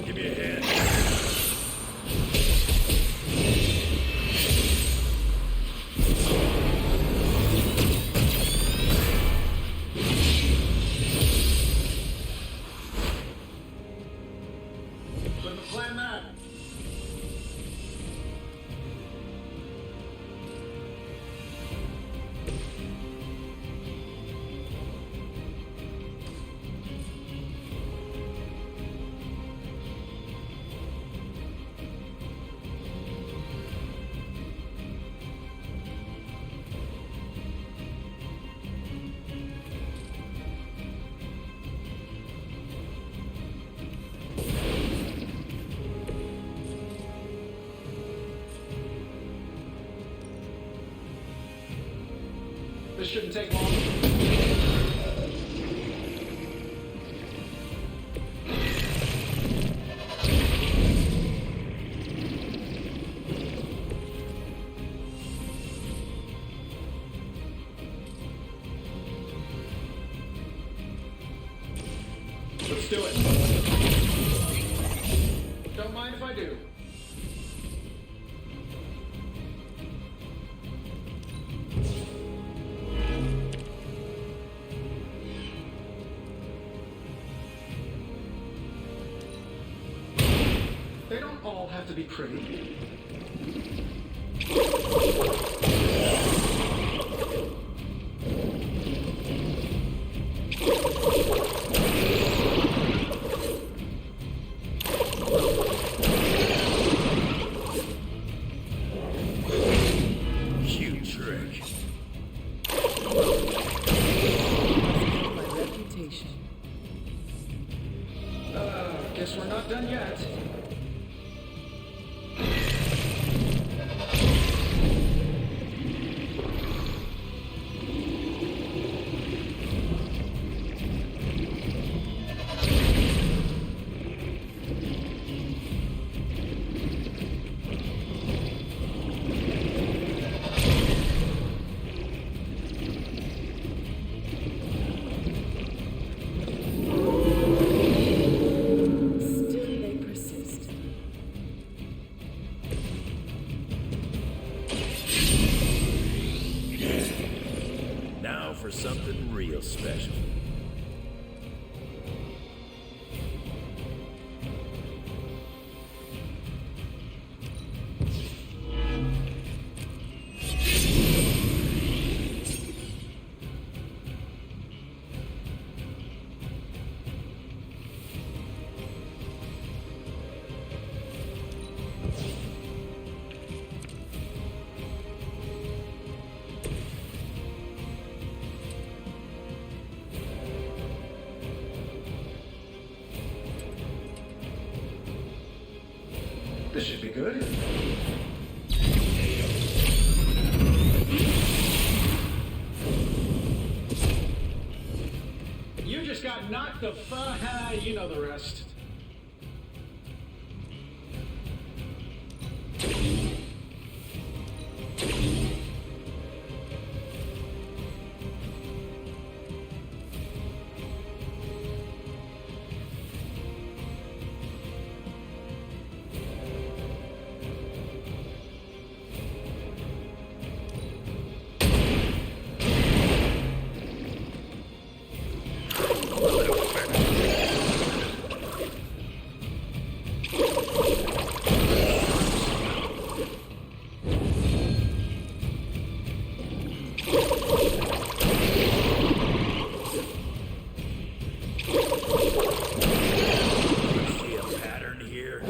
Give me a hand. Couldn't plan that. This shouldn't take long. Let's do it. Don't mind if I do. They don't all have to be pretty. Cute trick. My reputation. Guess we're not done yet. Still they persist. Now for something real special. This should be good. You just got knocked the you know the rest. See a pattern here?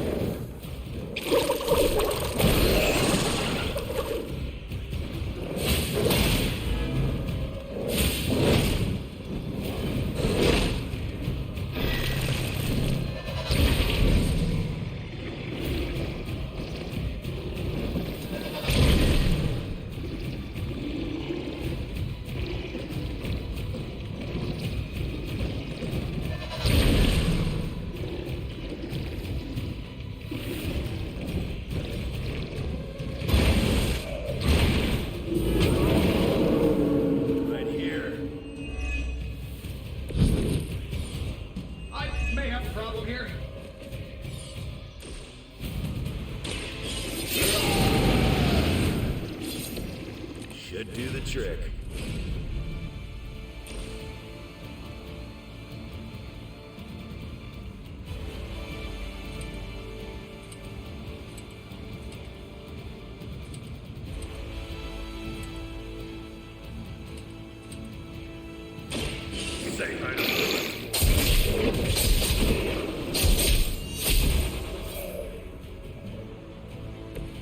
a problem here? Should do the trick.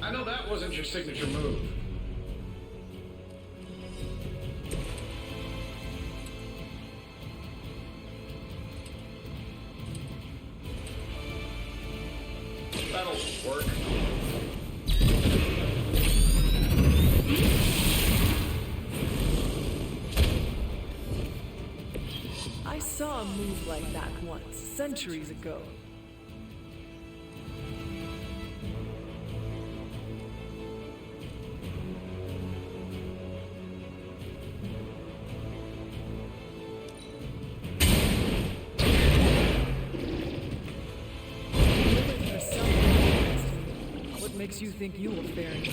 I know that wasn't your signature move. That'll work. I saw a move like that once, centuries ago. What makes you think you will fare any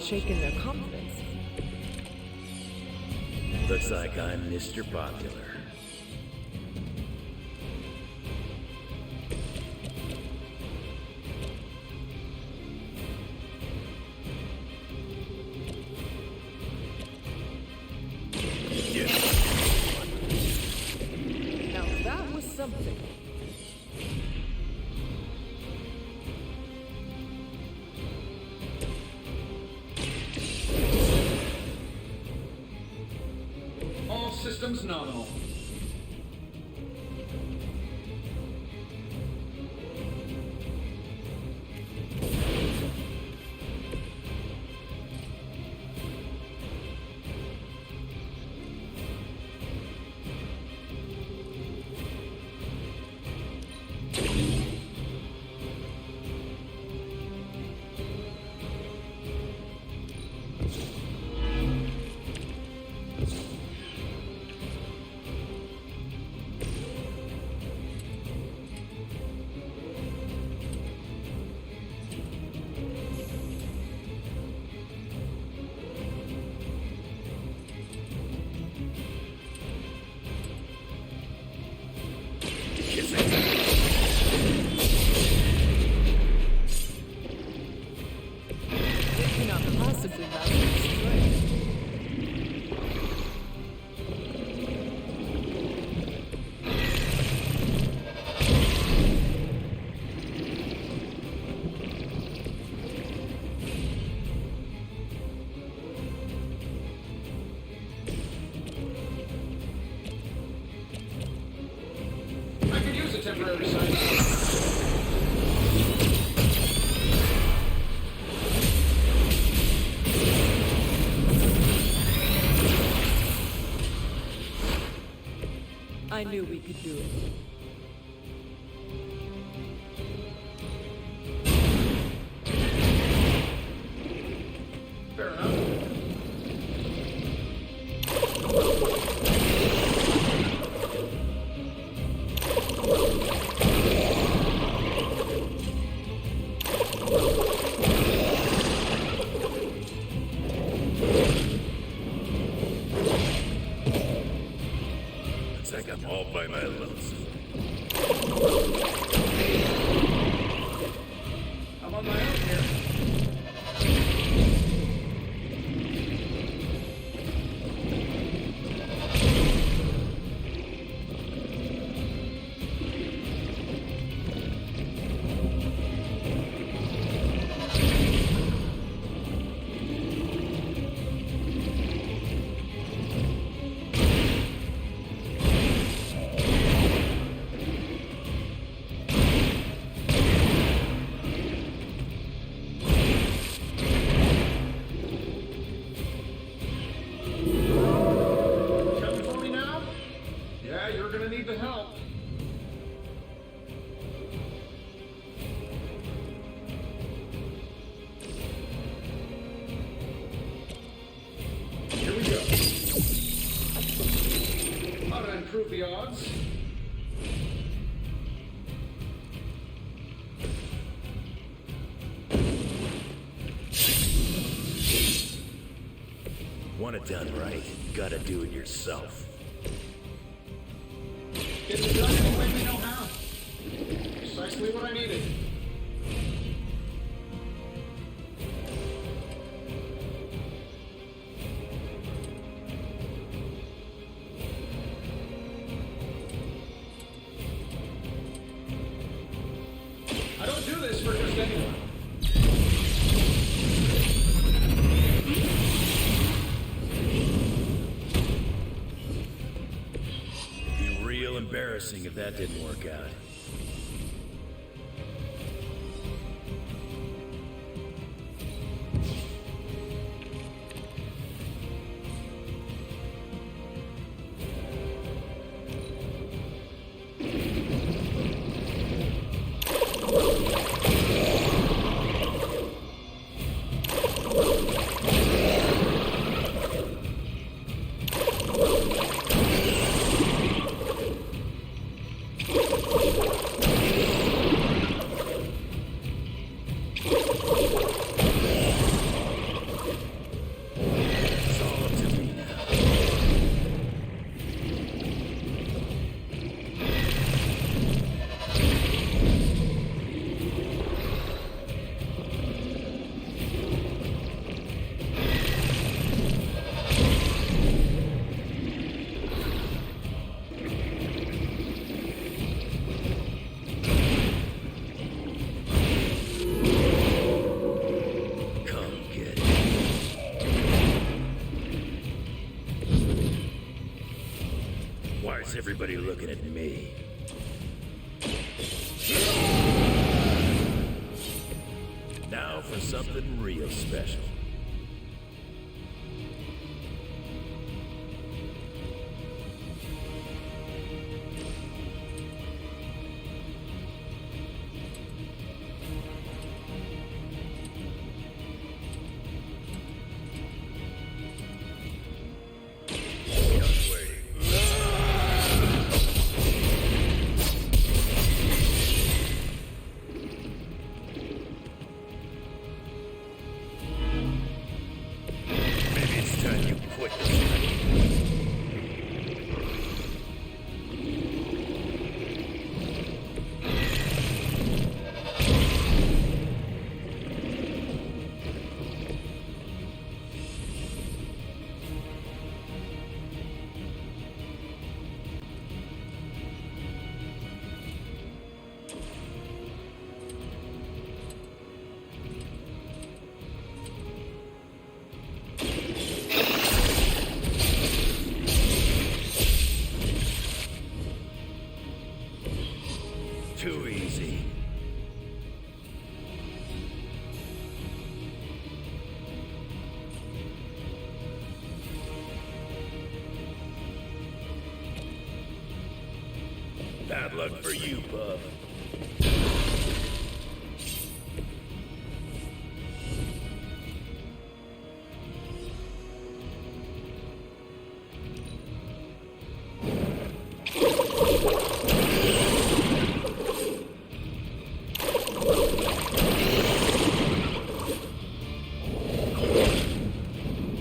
shaken their confidence. Looks like I'm Mr. Popular. Now that was something. Systems nominal. Temporary sign. I knew we could do it. Fair enough. Looks like I'm all by my lonesome. I'm on my the odds. Want it done right, you gotta do it yourself. Get it done any way we know how. Precisely what I needed. I don't do this for just anyone. Be real embarrassing if that didn't work out. Why is everybody looking at me? Now for something real special. Too easy. Bad luck for you, bub.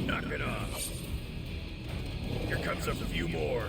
Knock it off. Here comes a few more.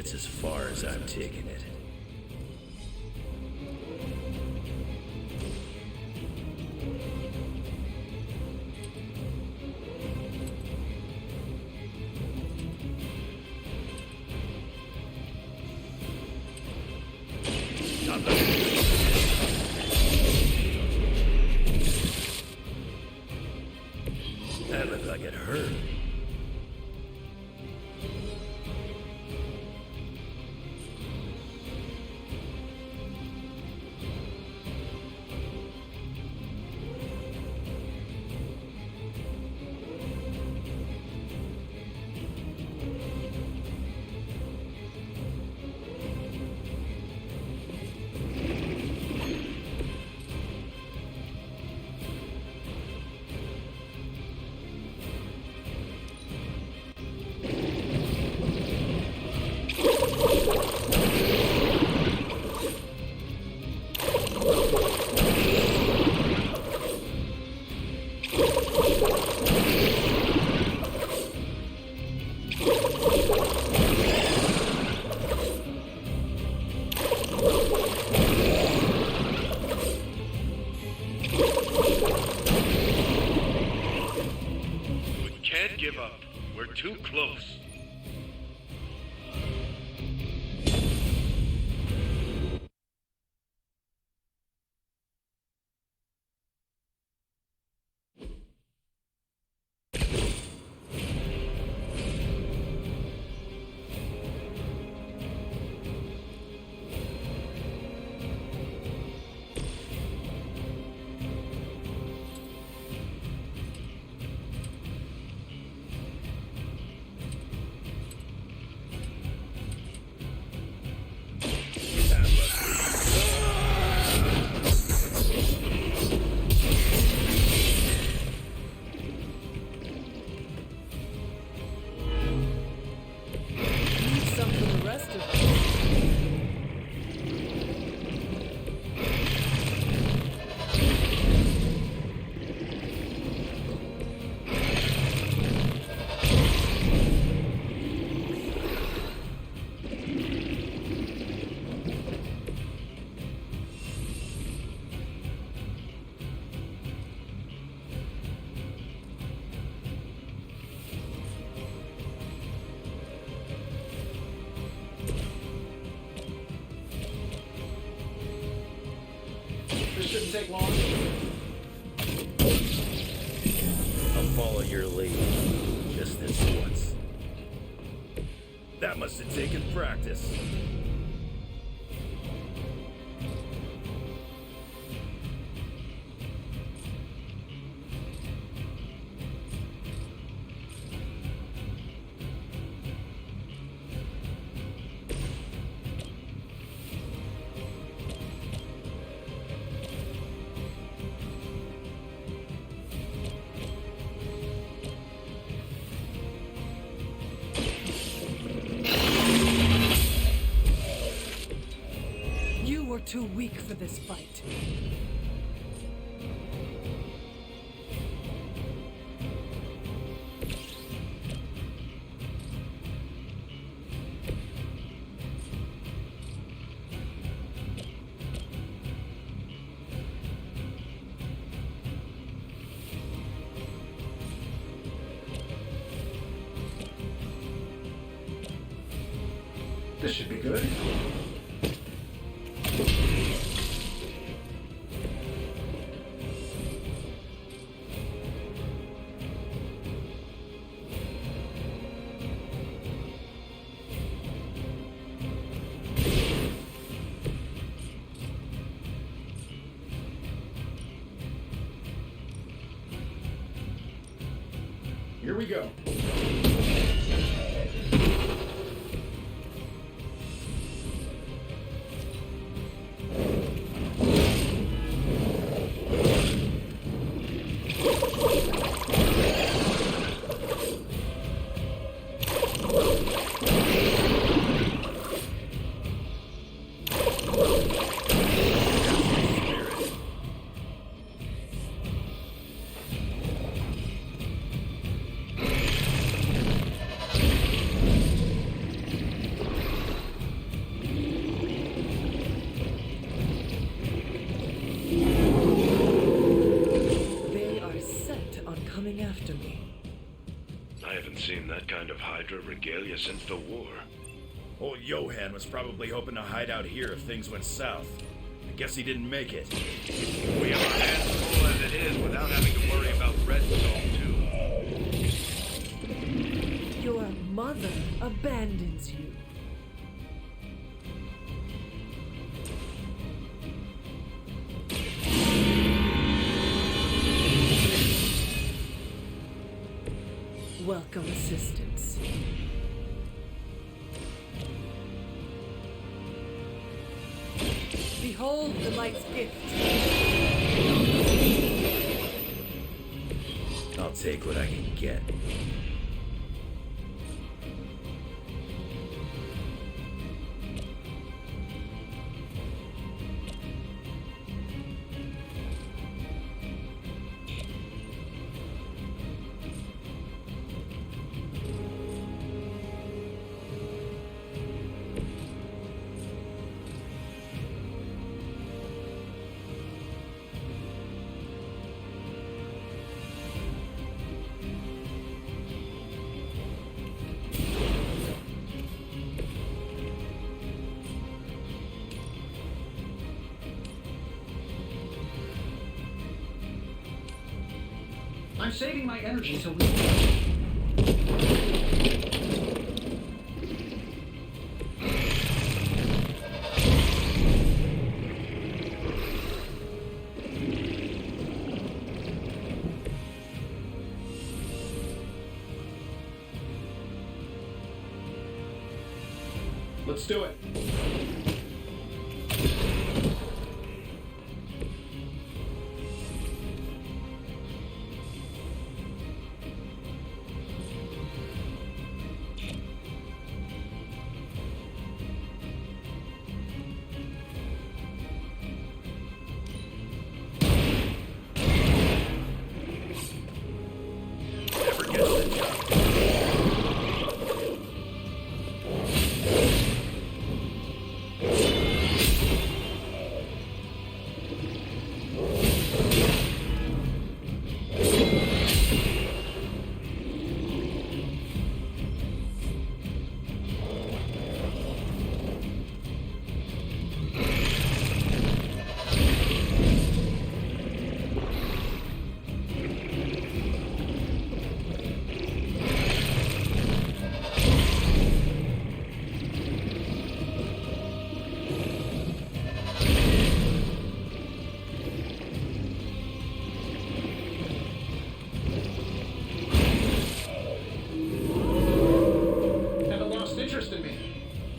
That's as far as I'm taking it. That looked like it hurt. Can't give up. We're too close. This shouldn't take long. I'll follow your lead. Just this once. That must have taken practice. You were too weak for this fight. This should be good. Here we go. Hydra regalia since the war. Old Johan was probably hoping to hide out here if things went south. I guess he didn't make it. We have our hands full as it is without having to worry about Red Skull, too. Your mother abandons you. Welcome assistance. Behold the light's gift. I'll take what I can get. I'm saving my energy so we... Let's do it.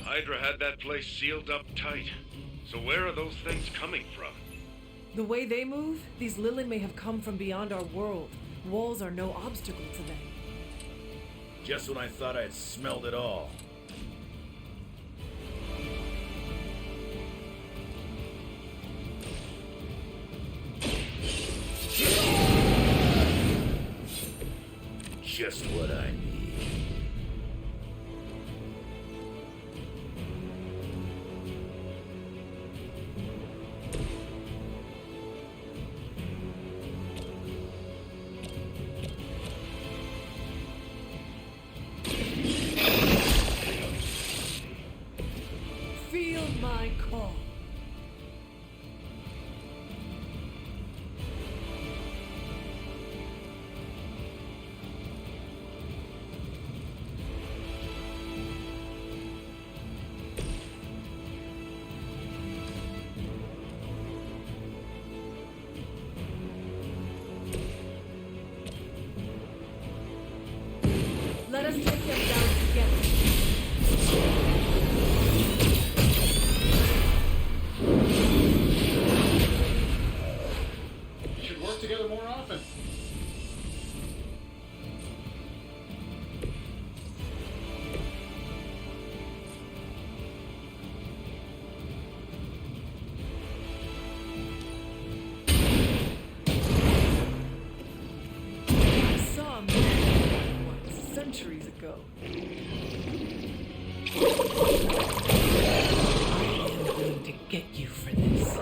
Hydra had that place sealed up tight. So where are those things coming from? The way they move, these Lilin may have come from beyond our world. Walls are no obstacle to them. Just when I thought I had smelled it all. Just what I need. Feel my call. Let us take them down together. Should work together more often. I saw a man once, centuries ago. I am going to get you for this.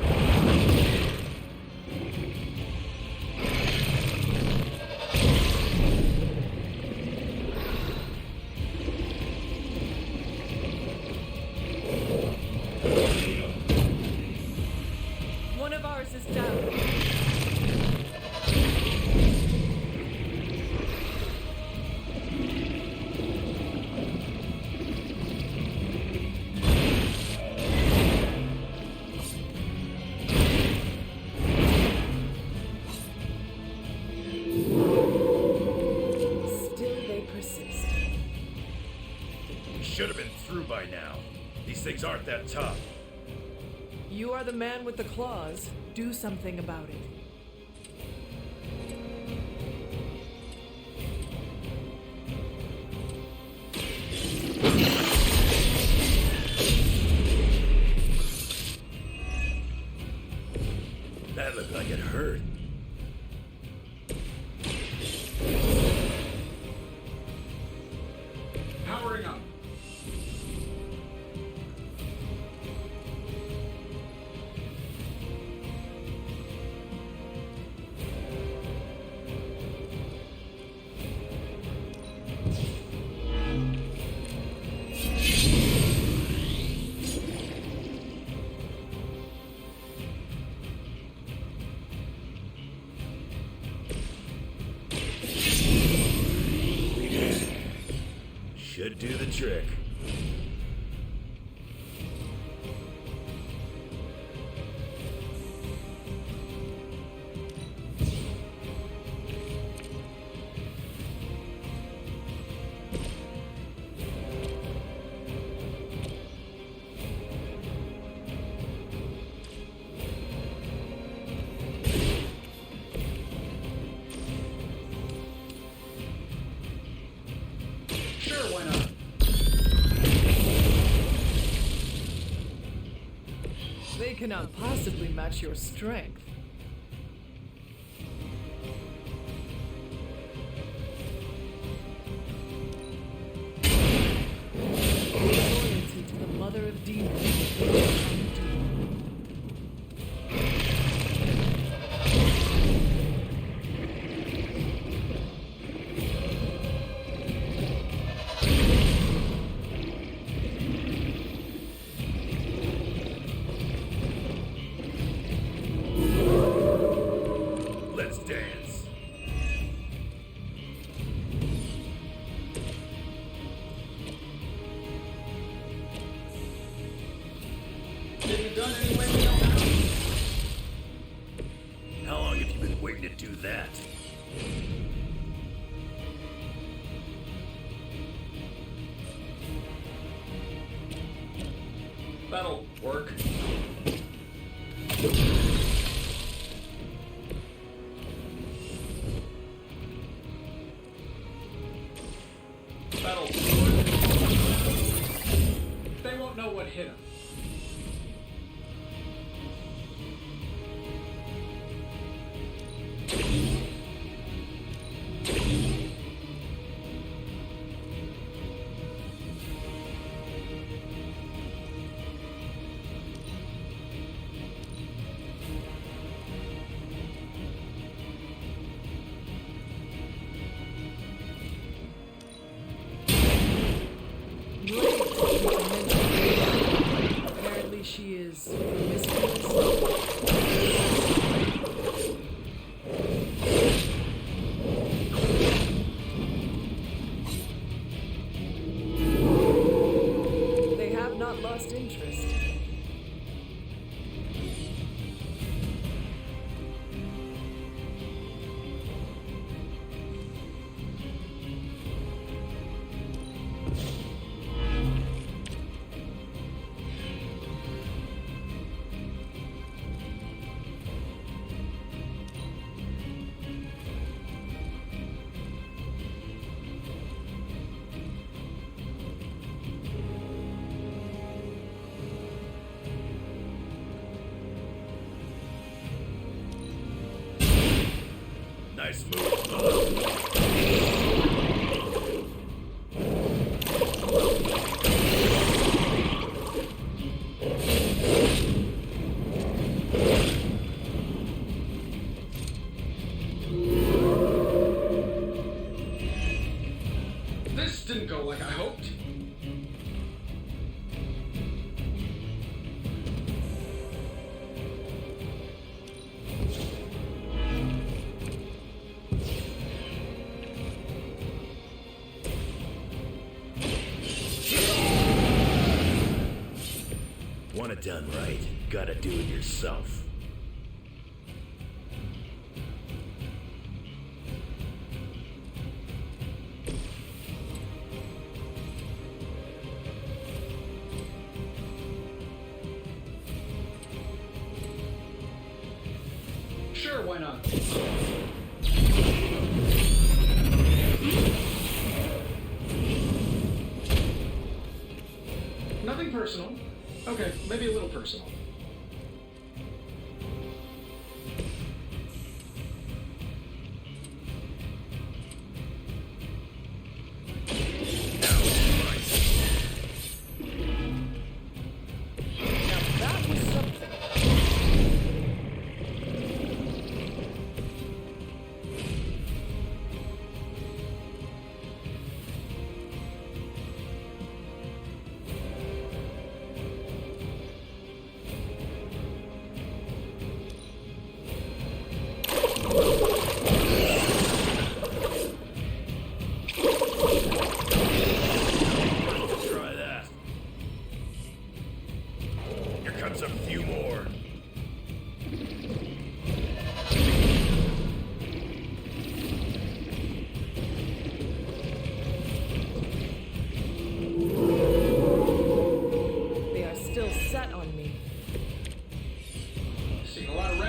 is down. Should have been through by now. These things aren't that tough. You are the man with the claws. Do something about it. That looked like it hurt. Powering up. Should do the trick. Sure, why not? They cannot possibly match your strength. Loyalty to the mother of demons. Let's dance. Get it done any way we know how. How long have you been waiting to do that? That'll work. That'll work. They won't know what hit him. Apparently she is promiscuous. They have not lost interest. Nice move. This didn't go like I hoped. Want it done right, gotta do it yourself. Sure, why not? Nothing personal. Okay, maybe a little personal.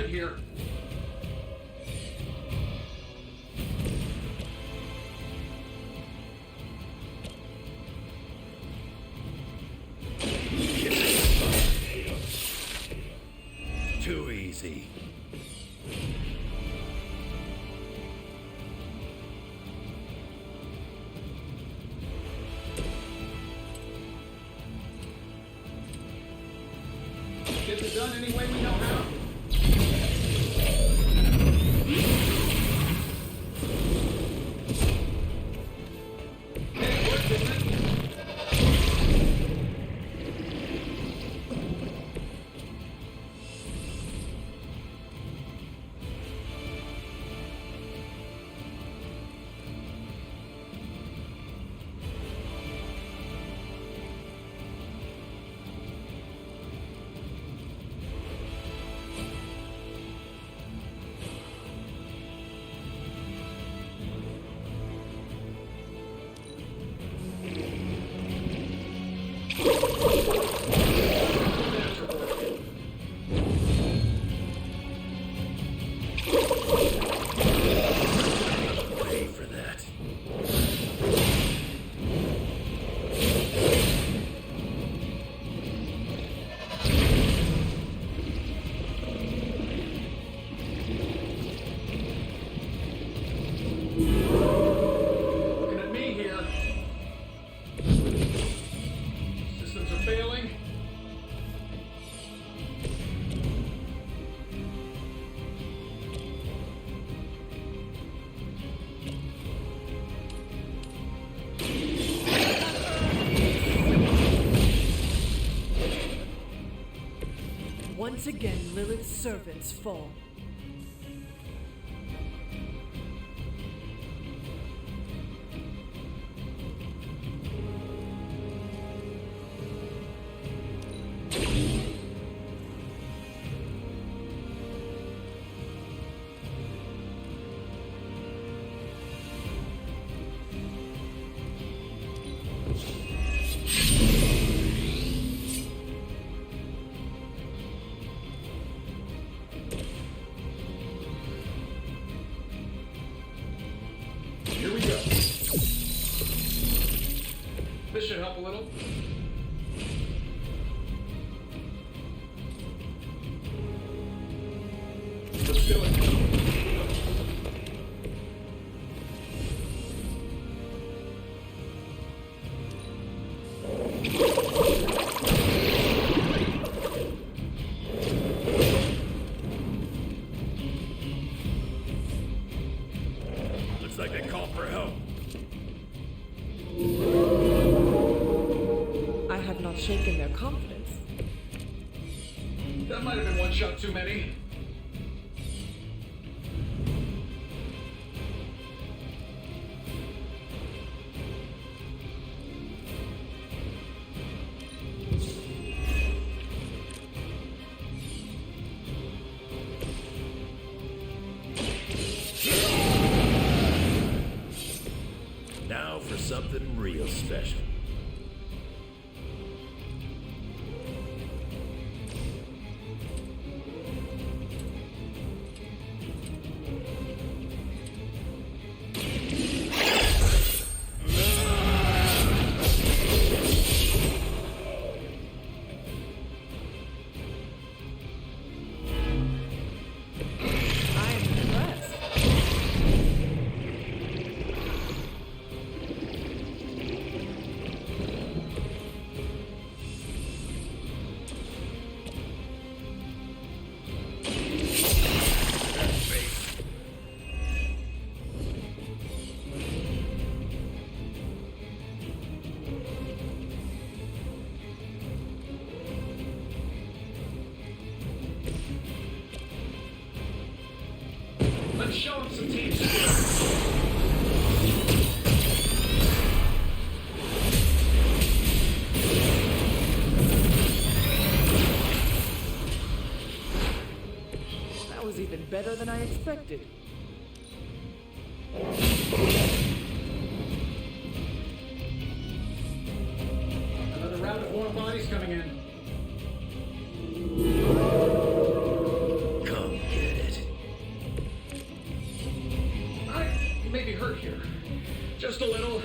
Here. Too easy. Get it done any way we know how. Once again, Lilith's servants fall. Here we go. This should help a little. Let's do it. Looks like they called for help. I have not shaken their confidence. That might have been one shot too many. profession. Let's show him some team spirit. That was even better than I expected. Another round of warm bodies coming in. Come get it. I may be hurt here. Just a little.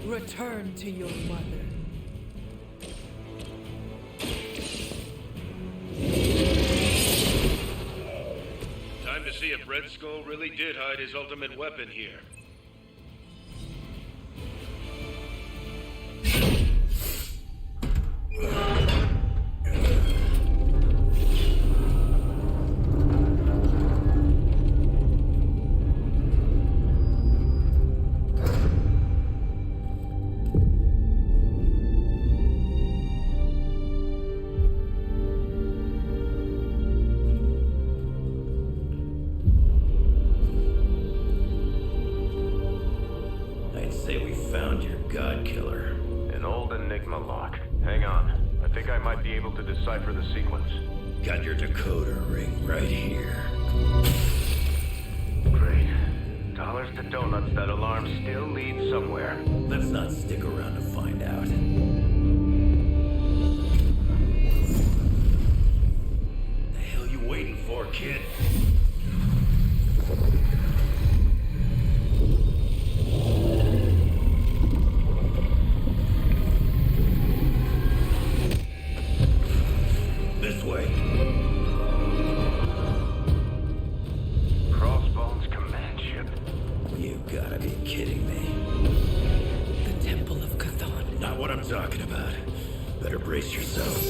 Return to your mother. Time to see if Red Skull really did hide his ultimate weapon here. I'd say we found your Godkiller. An old Enigma lock. Hang on. I think I might be able to decipher the sequence. Got your decoder ring right here. Great. Dollars to donuts, that alarm still leads somewhere. Let's not stick around to find out. The hell you waiting for, kid? This way. Crossbones command ship. You gotta be kidding me. The Temple of Cthon. Not what I'm talking about. Better brace yourself.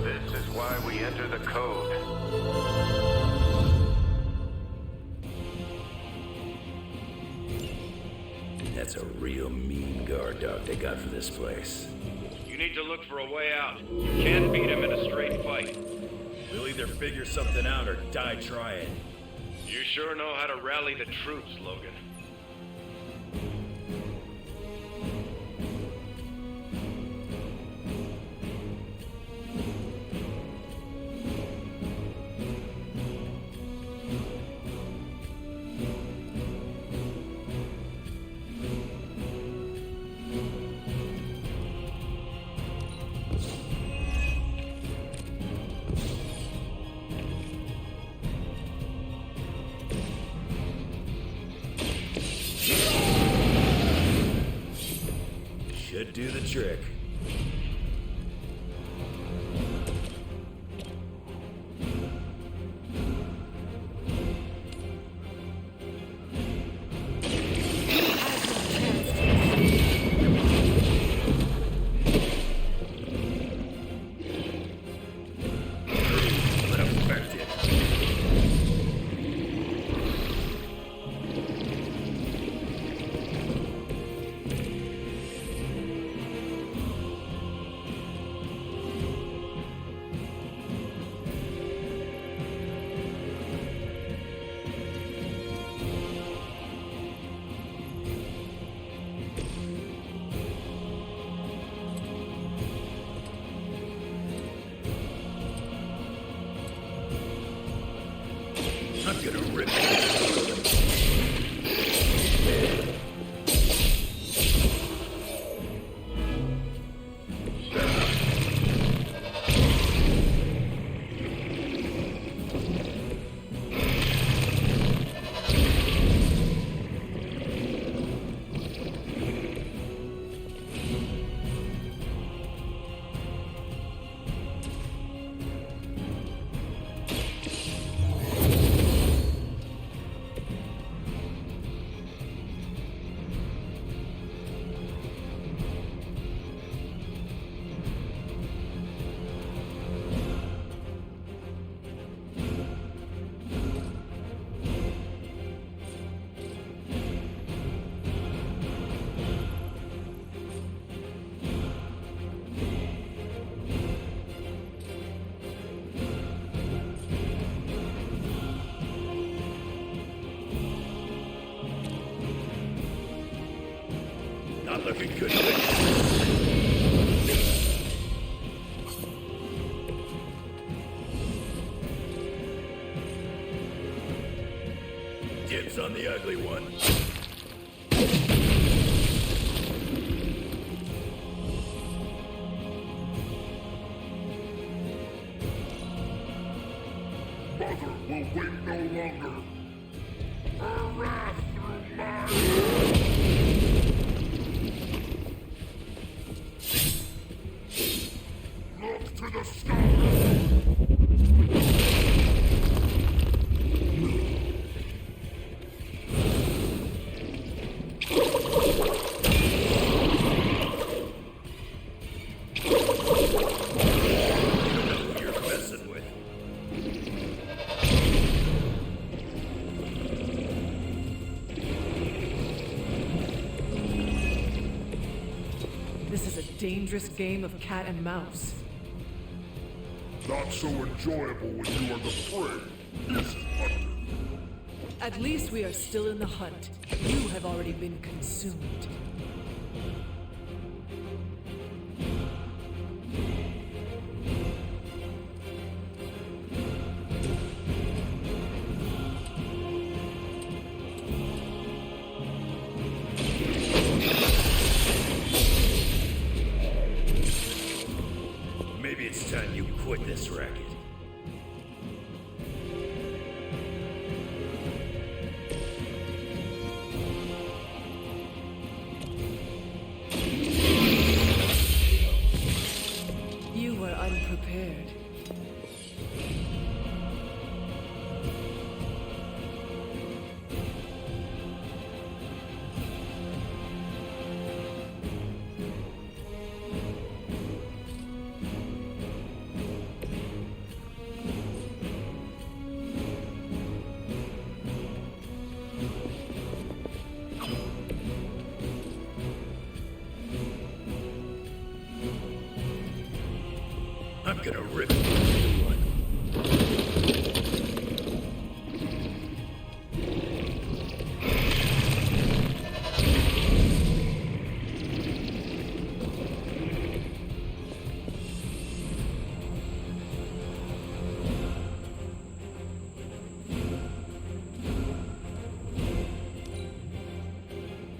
This is why we enter the code. That's a real mean guard dog they got for this place. You need to look for a way out. You can't beat him in a straight fight. We'll either figure something out or die trying. You sure know how to rally the troops, Logan. Should do the trick. Not looking good. Dibs on the ugly one. Mother will wait no longer. Her wrath through mine. Look to the stars. This is a dangerous game of cat and mouse. Not so enjoyable when you are the prey, is it, Hunter? At least we are still in the hunt. You have already been consumed. Maybe it's time you quit this racket. You were unprepared. I'm gonna rip you a new one.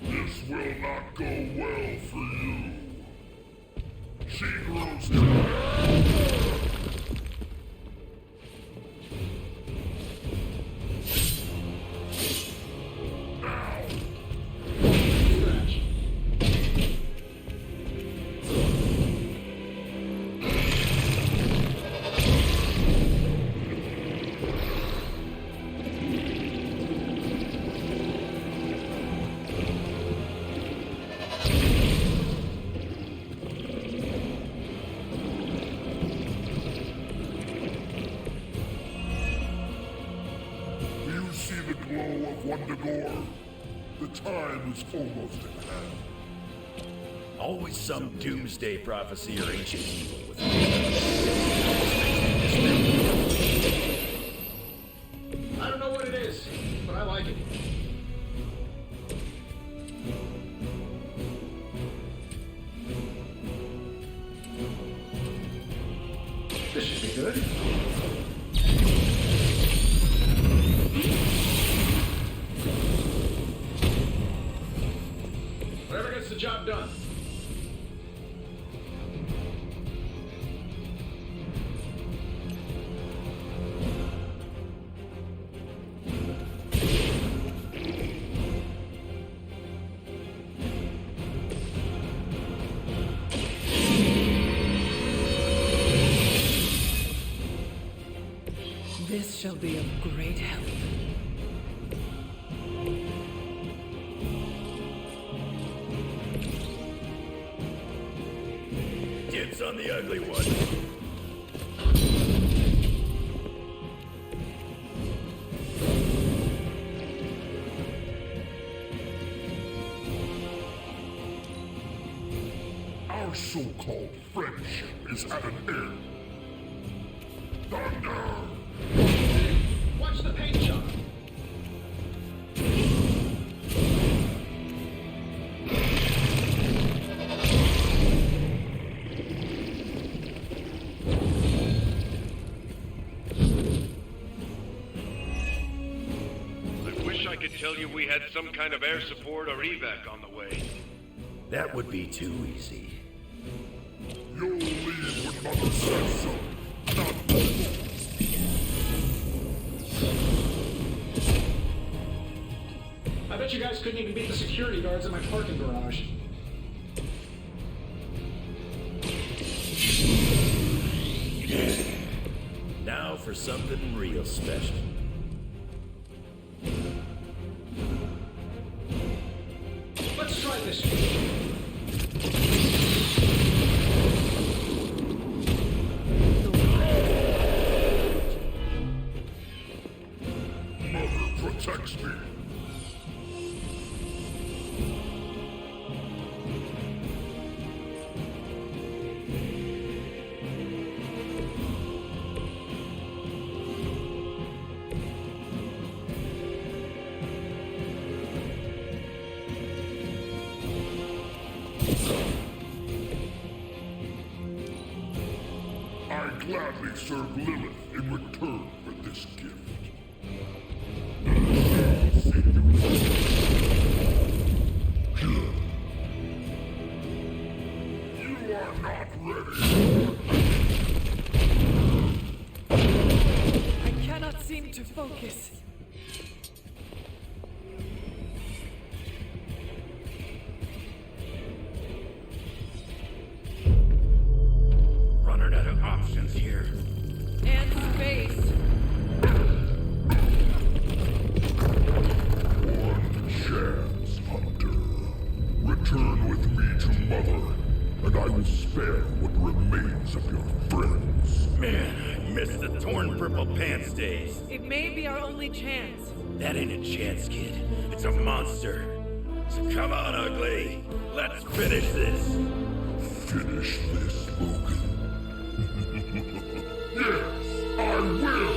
This will not go well for you. She grows tired. Do you see the glow of Wondagore? The time is almost at hand. Always some doomsday prophecy or ancient evil with I don't know what it is, but I like it. This should be good. Whatever gets the job done. This shall be of great help. dibs on the ugly one. Our so-called friendship is at an end. Thunder! Watch the paint job. I could tell you we had some kind of air support or evac on the way. That would be too easy. You'll leave when Mother says so, not I bet you guys couldn't even beat the security guards at my parking garage. Now for something real special. Let's try this. Mother protects me. I gladly serve Lilith in return for this gift. You are not ready. I cannot seem to focus. Running out of options here. And space. One chance, Hunter. Return with me to Mother, and I will spare what remains of your friends. Man, I missed the torn purple pants days. It may be our only chance. That ain't a chance, kid. It's a monster. So come on, ugly. Let's finish this. Finish this, Logan. Yes, I will!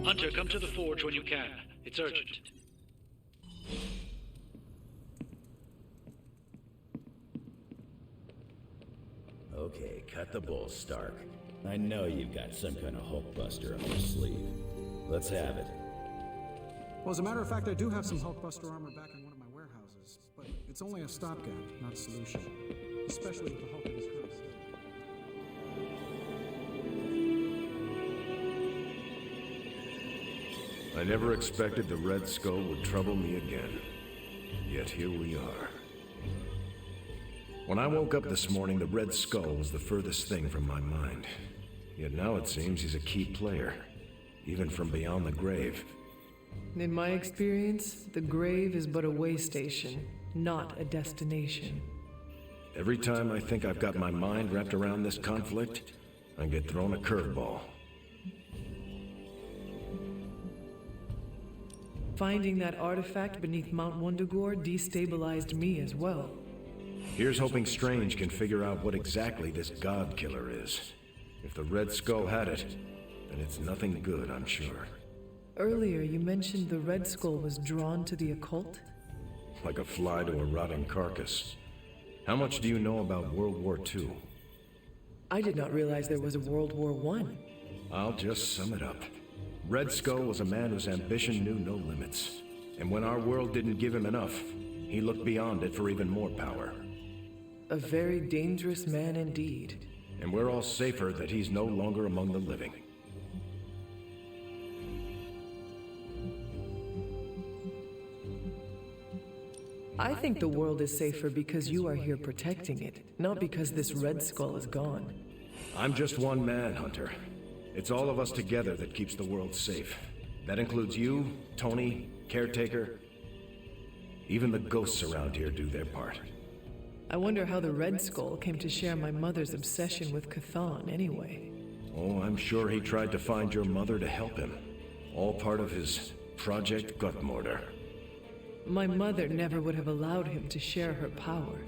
Hunter, come to the forge when you can. It's urgent. Okay, cut the bull, Stark. I know you've got some kind of Hulkbuster up your sleeve. Let's have it. Well, as a matter of fact, I do have some Hulkbuster armor back in one of my warehouses, but it's only a stopgap, not a solution. Especially with the Hulk in his current state. I never expected the Red Skull would trouble me again. Yet here we are. When I woke up this morning, the Red Skull was the furthest thing from my mind. Yet now it seems he's a key player, even from beyond the grave. In my experience, the grave is but a way station, not a destination. Every time I think I've got my mind wrapped around this conflict, I get thrown a curveball. Finding that artifact beneath Mount Wundagore destabilized me as well. Here's hoping Strange can figure out what exactly this Godkiller is. If the Red Skull had it, then it's nothing good, I'm sure. Earlier, you mentioned the Red Skull was drawn to the occult? Like a fly to a rotting carcass. How much do you know about World War II? I did not realize there was a World War I. I'll just sum it up. Red Skull was a man whose ambition knew no limits. And when our world didn't give him enough, he looked beyond it for even more power. A very dangerous man indeed. And we're all safer that he's no longer among the living. I think the world is safer because you are here protecting it, not because this Red Skull is gone. I'm just one man, Hunter. It's all of us together that keeps the world safe. That includes you, Tony, Caretaker. Even the ghosts around here do their part. I wonder how the Red Skull came to share my mother's obsession with Chthon anyway. Oh, I'm sure he tried to find your mother to help him. All part of his Project Gutmortar. My mother never would have allowed him to share her power.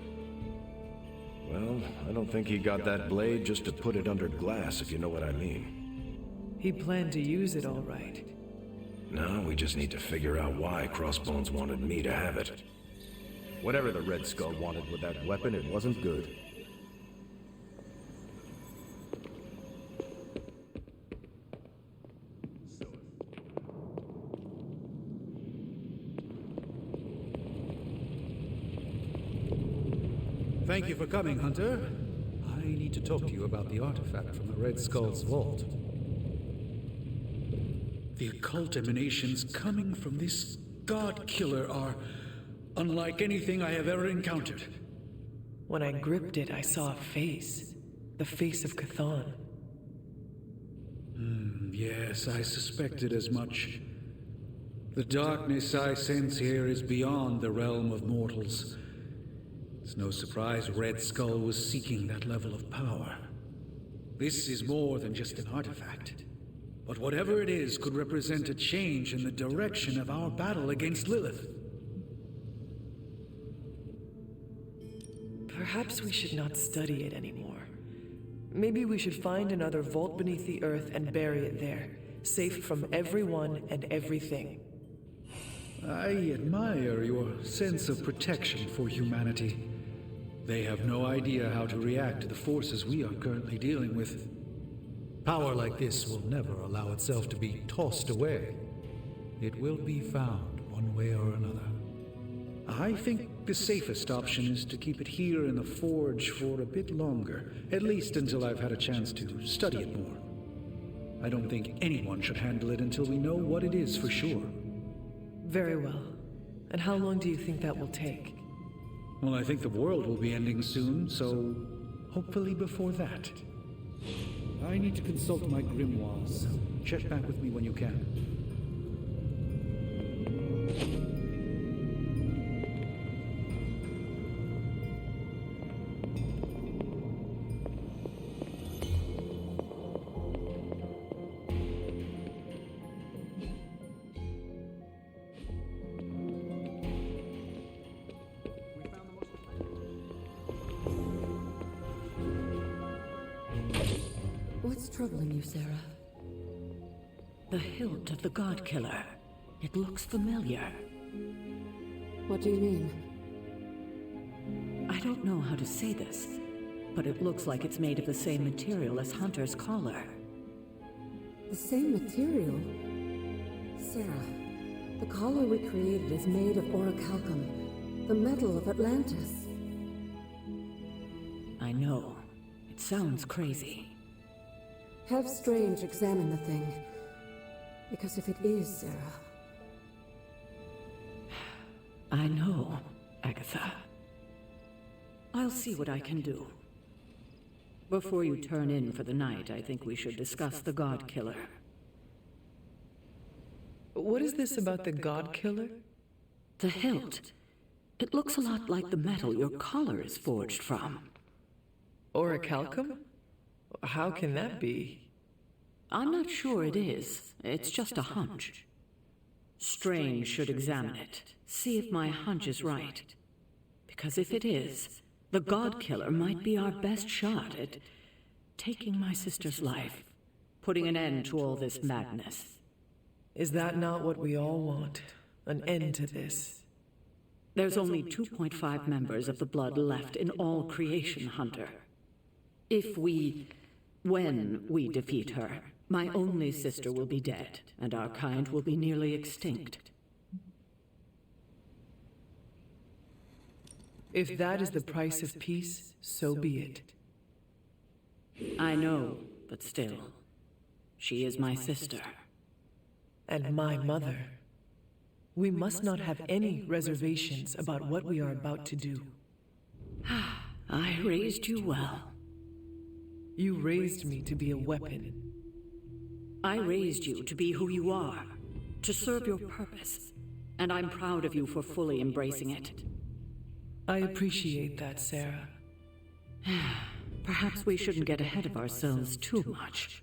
Well, I don't think he got that blade just to put it under glass, if you know what I mean. He planned to use it all right. Now we just need to figure out why Crossbones wanted me to have it. Whatever the Red Skull wanted with that weapon, it wasn't good. Thank you for coming, Hunter. I need to talk to you about the artifact from the Red Skull's vault. The occult emanations coming from this Godkiller are unlike anything I have ever encountered. When I gripped it, I saw a face. The face of Chthon. Yes, I suspected as much. The darkness I sense here is beyond the realm of mortals. It's no surprise Red Skull was seeking that level of power. This is more than just an artifact. But whatever it is could represent a change in the direction of our battle against Lilith. Perhaps we should not study it anymore. Maybe we should find another vault beneath the earth and bury it there, safe from everyone and everything. I admire your sense of protection for humanity. They have no idea how to react to the forces we are currently dealing with. Power like this will never allow itself to be tossed away. It will be found one way or another. I think the safest option is to keep it here in the forge for a bit longer, at least until I've had a chance to study it more. I don't think anyone should handle it until we know what it is for sure. Very well. And how long do you think that will take? Well, I think the world will be ending soon, so hopefully before that. I need to consult my grimoires. Check back with me when you can. What's troubling you, Sarah? The hilt of the Godkiller. It looks familiar. What do you mean? I don't know how to say this, but it looks like it's made of the same material as Hunter's collar. The same material? Sarah, the collar we created is made of orichalcum, the metal of Atlantis. I know. It sounds crazy. Have Strange examine the thing. Because if it is, Sarah... I know, Agatha. I'll see what I can do. Before you turn in for the night, I think we should discuss the Godkiller. What is this about the Godkiller? The hilt. It looks a lot like the metal your collar is forged from. Orichalcum? How can that be? I'm not sure it is. It's just a hunch. Strange should examine it, see if my hunch is right. Because if it is, the Godkiller might be our best shot at taking my sister's life, putting an end to all this madness. Is that not what we all want? An end to this? There's only 2.5 members of the blood left in all creation, Hunter. When we defeat her, my only sister will be dead, and our kind will be nearly extinct. If that is the price of peace, so be it. I know, but still, she is my sister. And my mother. We must not have any reservations about what we are about to do. I raised you well. You raised me to be a weapon. I raised you to be who you are, to serve your purpose, and I'm proud of you for fully embracing it. I appreciate that, Sarah. Perhaps we shouldn't get ahead of ourselves too much.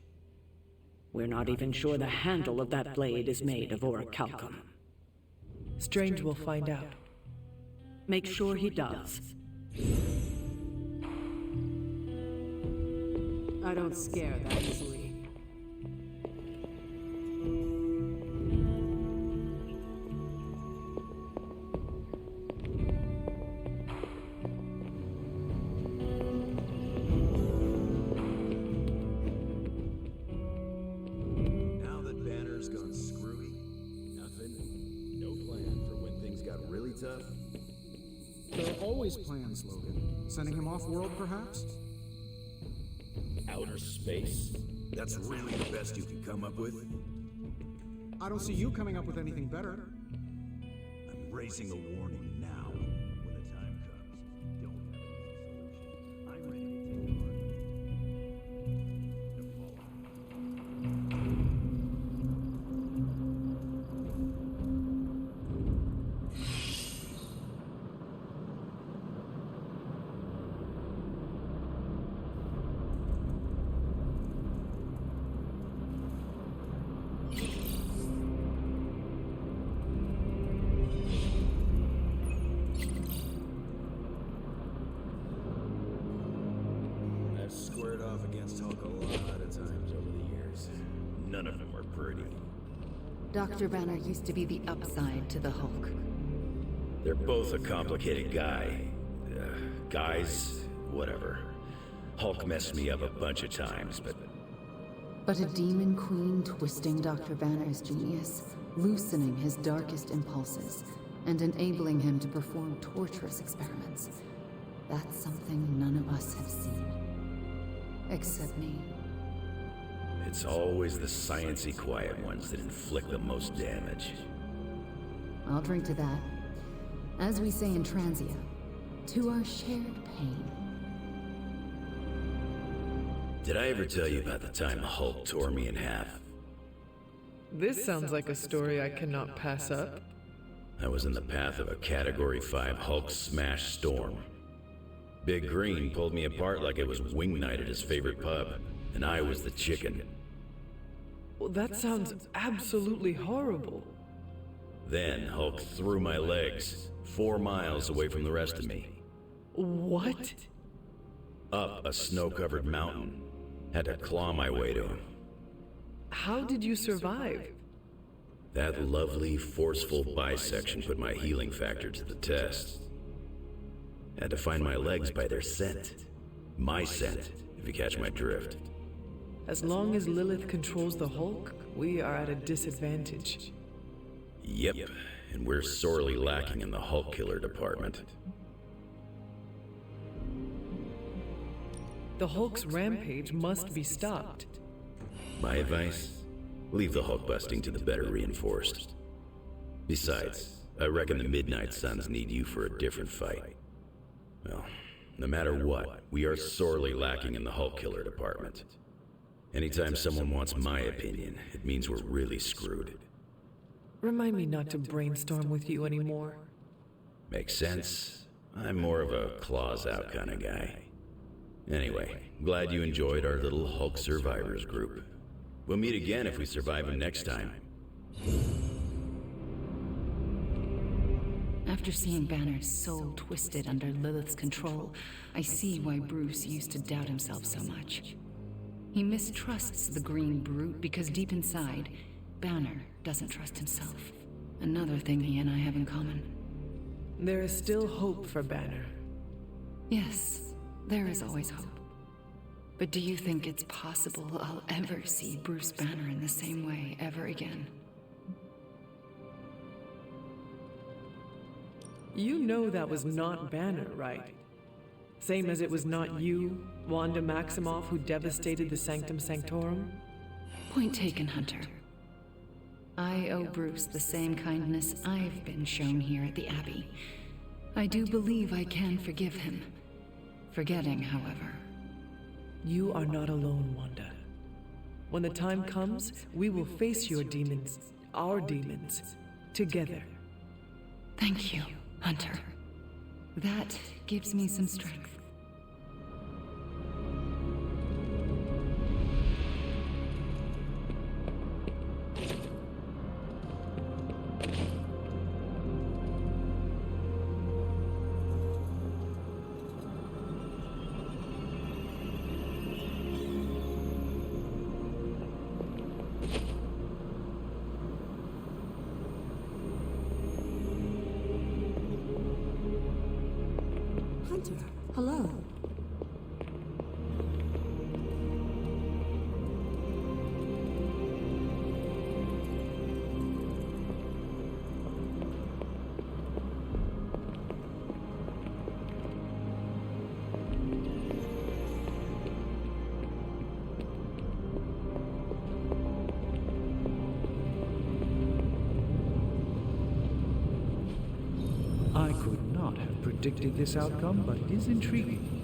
We're not even sure the handle of that blade is made of orichalcum. Strange will find out. Make sure he does. I don't scare that easily. Now that Banner's gone screwy, nothing, no plan for when things got really tough. There are always plans, Logan. Sending him off-world, perhaps? Outer space? That's really the best you can come up with? I don't see you coming up with anything better. I'm raising a warning now. When the time comes, don't have any solution. I'm ready to take squared off against Hulk a lot of times over the years. None of them were pretty. Dr. Banner used to be the upside to the Hulk. They're both a complicated guy. Guys, whatever. Hulk messed me up a bunch of times, But a demon queen twisting Dr. Banner's genius, loosening his darkest impulses, and enabling him to perform torturous experiments. That's something none of us have seen. Except me. it's always the sciencey quiet ones that inflict the most damage. I'll drink to that. As we say in Transia, to our shared pain. Did I ever tell you about the time Hulk tore me in half? This sounds like a story I cannot pass up. I was in the path of a Category 5 Hulk smash storm. Big Green pulled me apart like it was wing night at his favorite pub, and I was the chicken. Well, that sounds absolutely horrible. Then Hulk threw my legs 4 miles away from the rest of me. What? Up a snow-covered mountain. Had to claw my way to him. How did you survive? That lovely, forceful bisection put my healing factor to the test. Had to find my legs by their scent. My scent, if you catch my drift. As long as Lilith controls the Hulk, we are at a disadvantage. Yep, and we're sorely lacking in the Hulk-killer department. The Hulk's rampage must be stopped. My advice? Leave the Hulk busting to the better reinforced. Besides, I reckon the Midnight Suns need you for a different fight. Well, no matter what, we are sorely lacking in the Hulk-killer department. Anytime someone wants my opinion, it means we're really screwed. Remind me not to brainstorm with you anymore. Makes sense. I'm more of a claws-out kind of guy. Anyway, glad you enjoyed our little Hulk survivors group. We'll meet again if we survive him next time. After seeing Banner's soul twisted under Lilith's control, I see why Bruce used to doubt himself so much. He mistrusts the green brute because deep inside, Banner doesn't trust himself. Another thing he and I have in common. There is still hope for Banner. Yes, there is always hope. But do you think it's possible I'll ever see Bruce Banner in the same way ever again? You know that was not Banner, right? Same as it was not you, Wanda Maximoff, who devastated the Sanctum Sanctorum? Point taken, Hunter. I owe Bruce the same kindness I've been shown here at the Abbey. I do believe I can forgive him. Forgetting, however. You are not alone, Wanda. When the time comes, we will face your demons, our demons, together. Thank you, Hunter. That gives me some strength. Hunter, hello. I could not have predicted this outcome, but it is intriguing.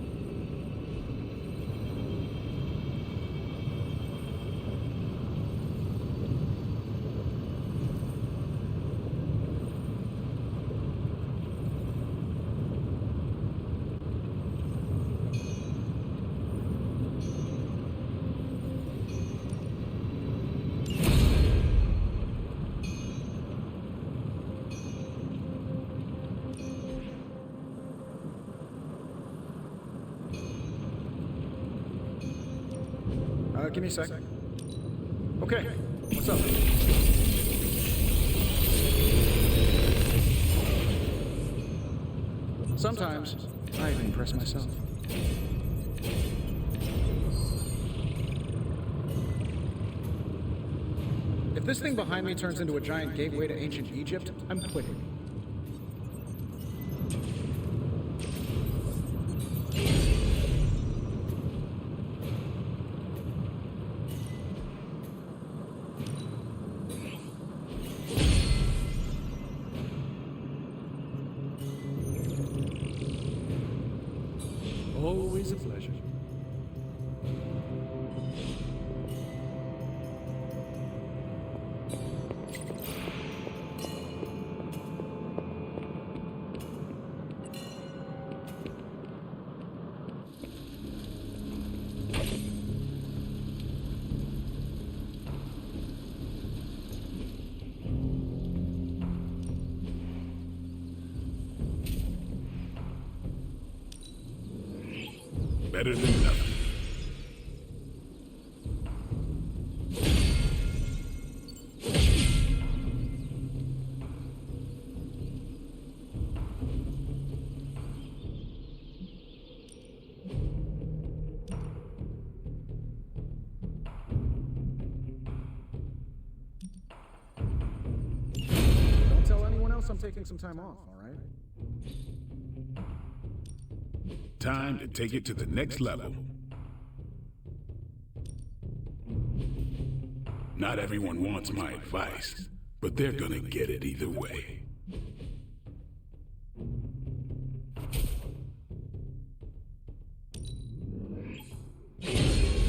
Give me a sec. Okay, what's up? Sometimes, I even impress myself. If this thing behind me turns into a giant gateway to ancient Egypt, I'm quitting. Always a pleasure. Better than nothing. Don't tell anyone else I'm taking some time off, all right? Time to take it to the next level. Not everyone wants my advice, but they're gonna get it either way.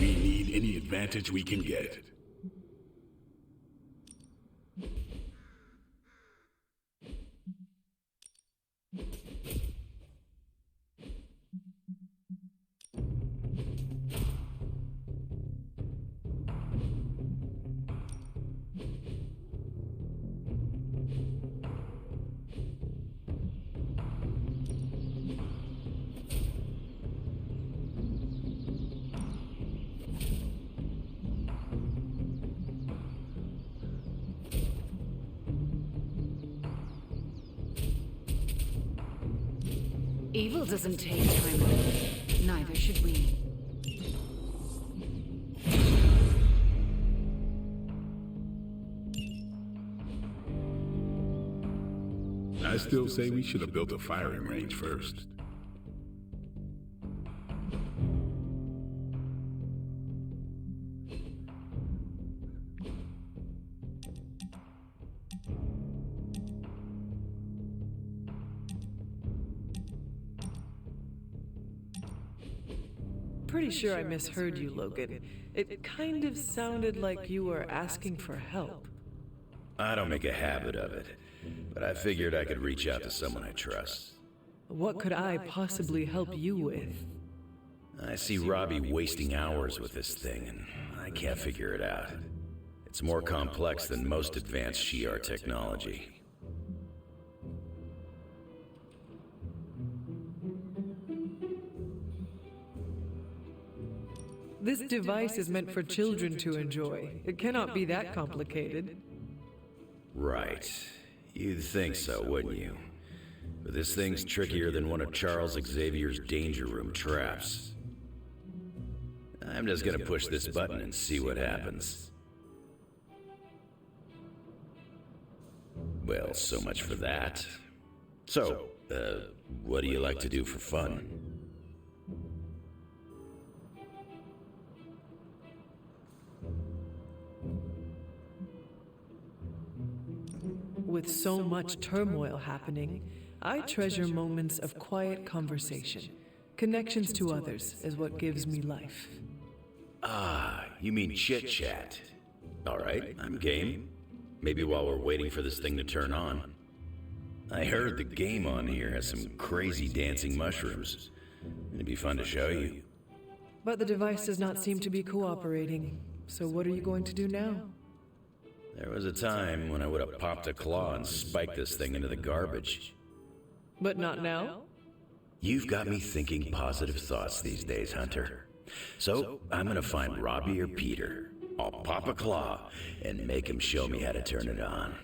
We need any advantage we can get. Evil doesn't take time off. Neither should we. I still say we should have built a firing range first. Pretty sure I misheard you, Logan. It kind of sounded like you were asking for help. I don't make a habit of it, but I figured I could reach out to someone I trust. What could I possibly help you with? I see Robbie wasting hours with this thing, and I can't figure it out. It's more complex than most advanced Shi'ar technology. This device is meant for children to enjoy. It cannot be that complicated. Right. You'd think so, wouldn't you? But this thing's trickier than one of Charles Xavier's danger room traps. I'm just gonna push this button and see what happens. Well, so much for that. So, what do you like to do for fun? With so much turmoil happening, I treasure moments of quiet conversation. Connections to others is what gives me life. Ah, you mean chit-chat. All right, I'm game. Maybe while we're waiting for this thing to turn on. I heard the game on here has some crazy dancing mushrooms. It'd be fun to show you. But the device does not seem to be cooperating. So what are you going to do now? There was a time when I would have popped a claw and spiked this thing into the garbage. But not now? You've got me thinking positive thoughts these days, Hunter. So, I'm gonna find Robbie or Peter. I'll pop a claw and make him show me how to turn it on.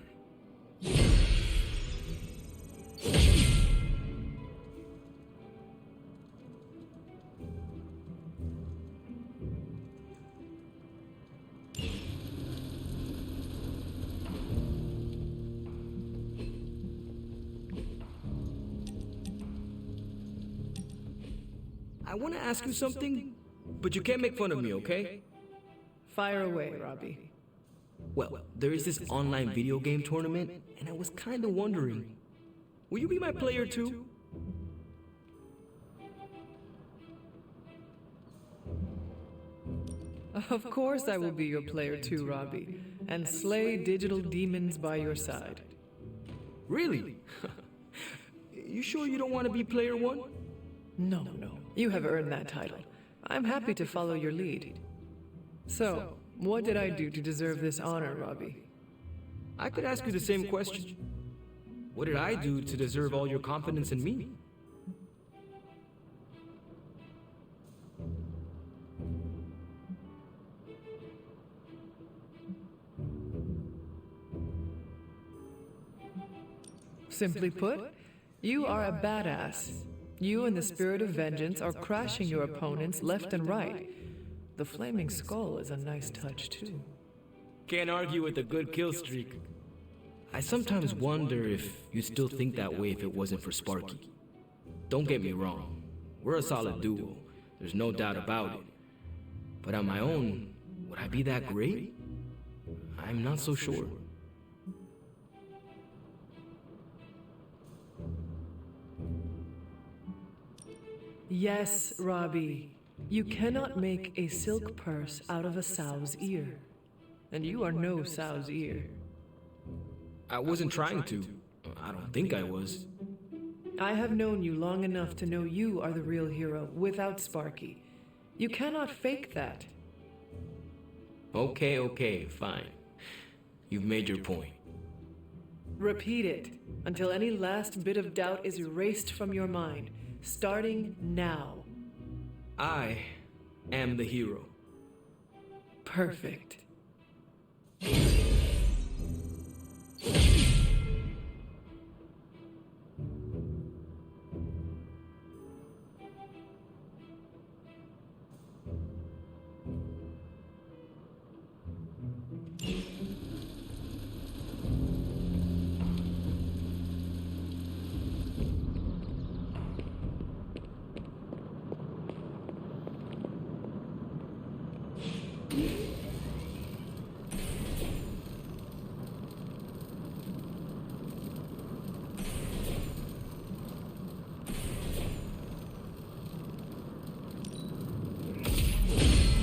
I want to ask you something, but you can't make fun of me, okay? Fire away, Robbie. Well, there is this online video game tournament, and I was kind of wondering, will you be my player too? Of course I will be your player too, Robbie, and slay digital demons by your side. Really? You sure you don't want to be player one? No. You have earned that title. I'm happy to follow your lead. So, what did I do to deserve this honor, Robbie? I could ask you the same question. What did I do to deserve all your confidence in me? Simply put, you are a badass. You and the spirit of vengeance are crashing your opponents left and right. The flaming skull is a nice touch, too. Can't argue with a good kill streak. I sometimes wonder if you'd still think that way if it wasn't for Sparky. Don't get me wrong. We're a solid duo. There's no doubt about it. But on my own, would I be that great? I'm not so sure. Yes, Robbie. You cannot make a silk purse out of a sow's ear. And you are no sow's ear. I wasn't trying to. I don't think I was. I have known you long enough to know you are the real hero without Sparky. You cannot fake that. Okay, fine. You've made your point. Repeat it until any last bit of doubt is erased from your mind. Starting now. I am the hero. Perfect.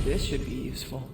This should be useful.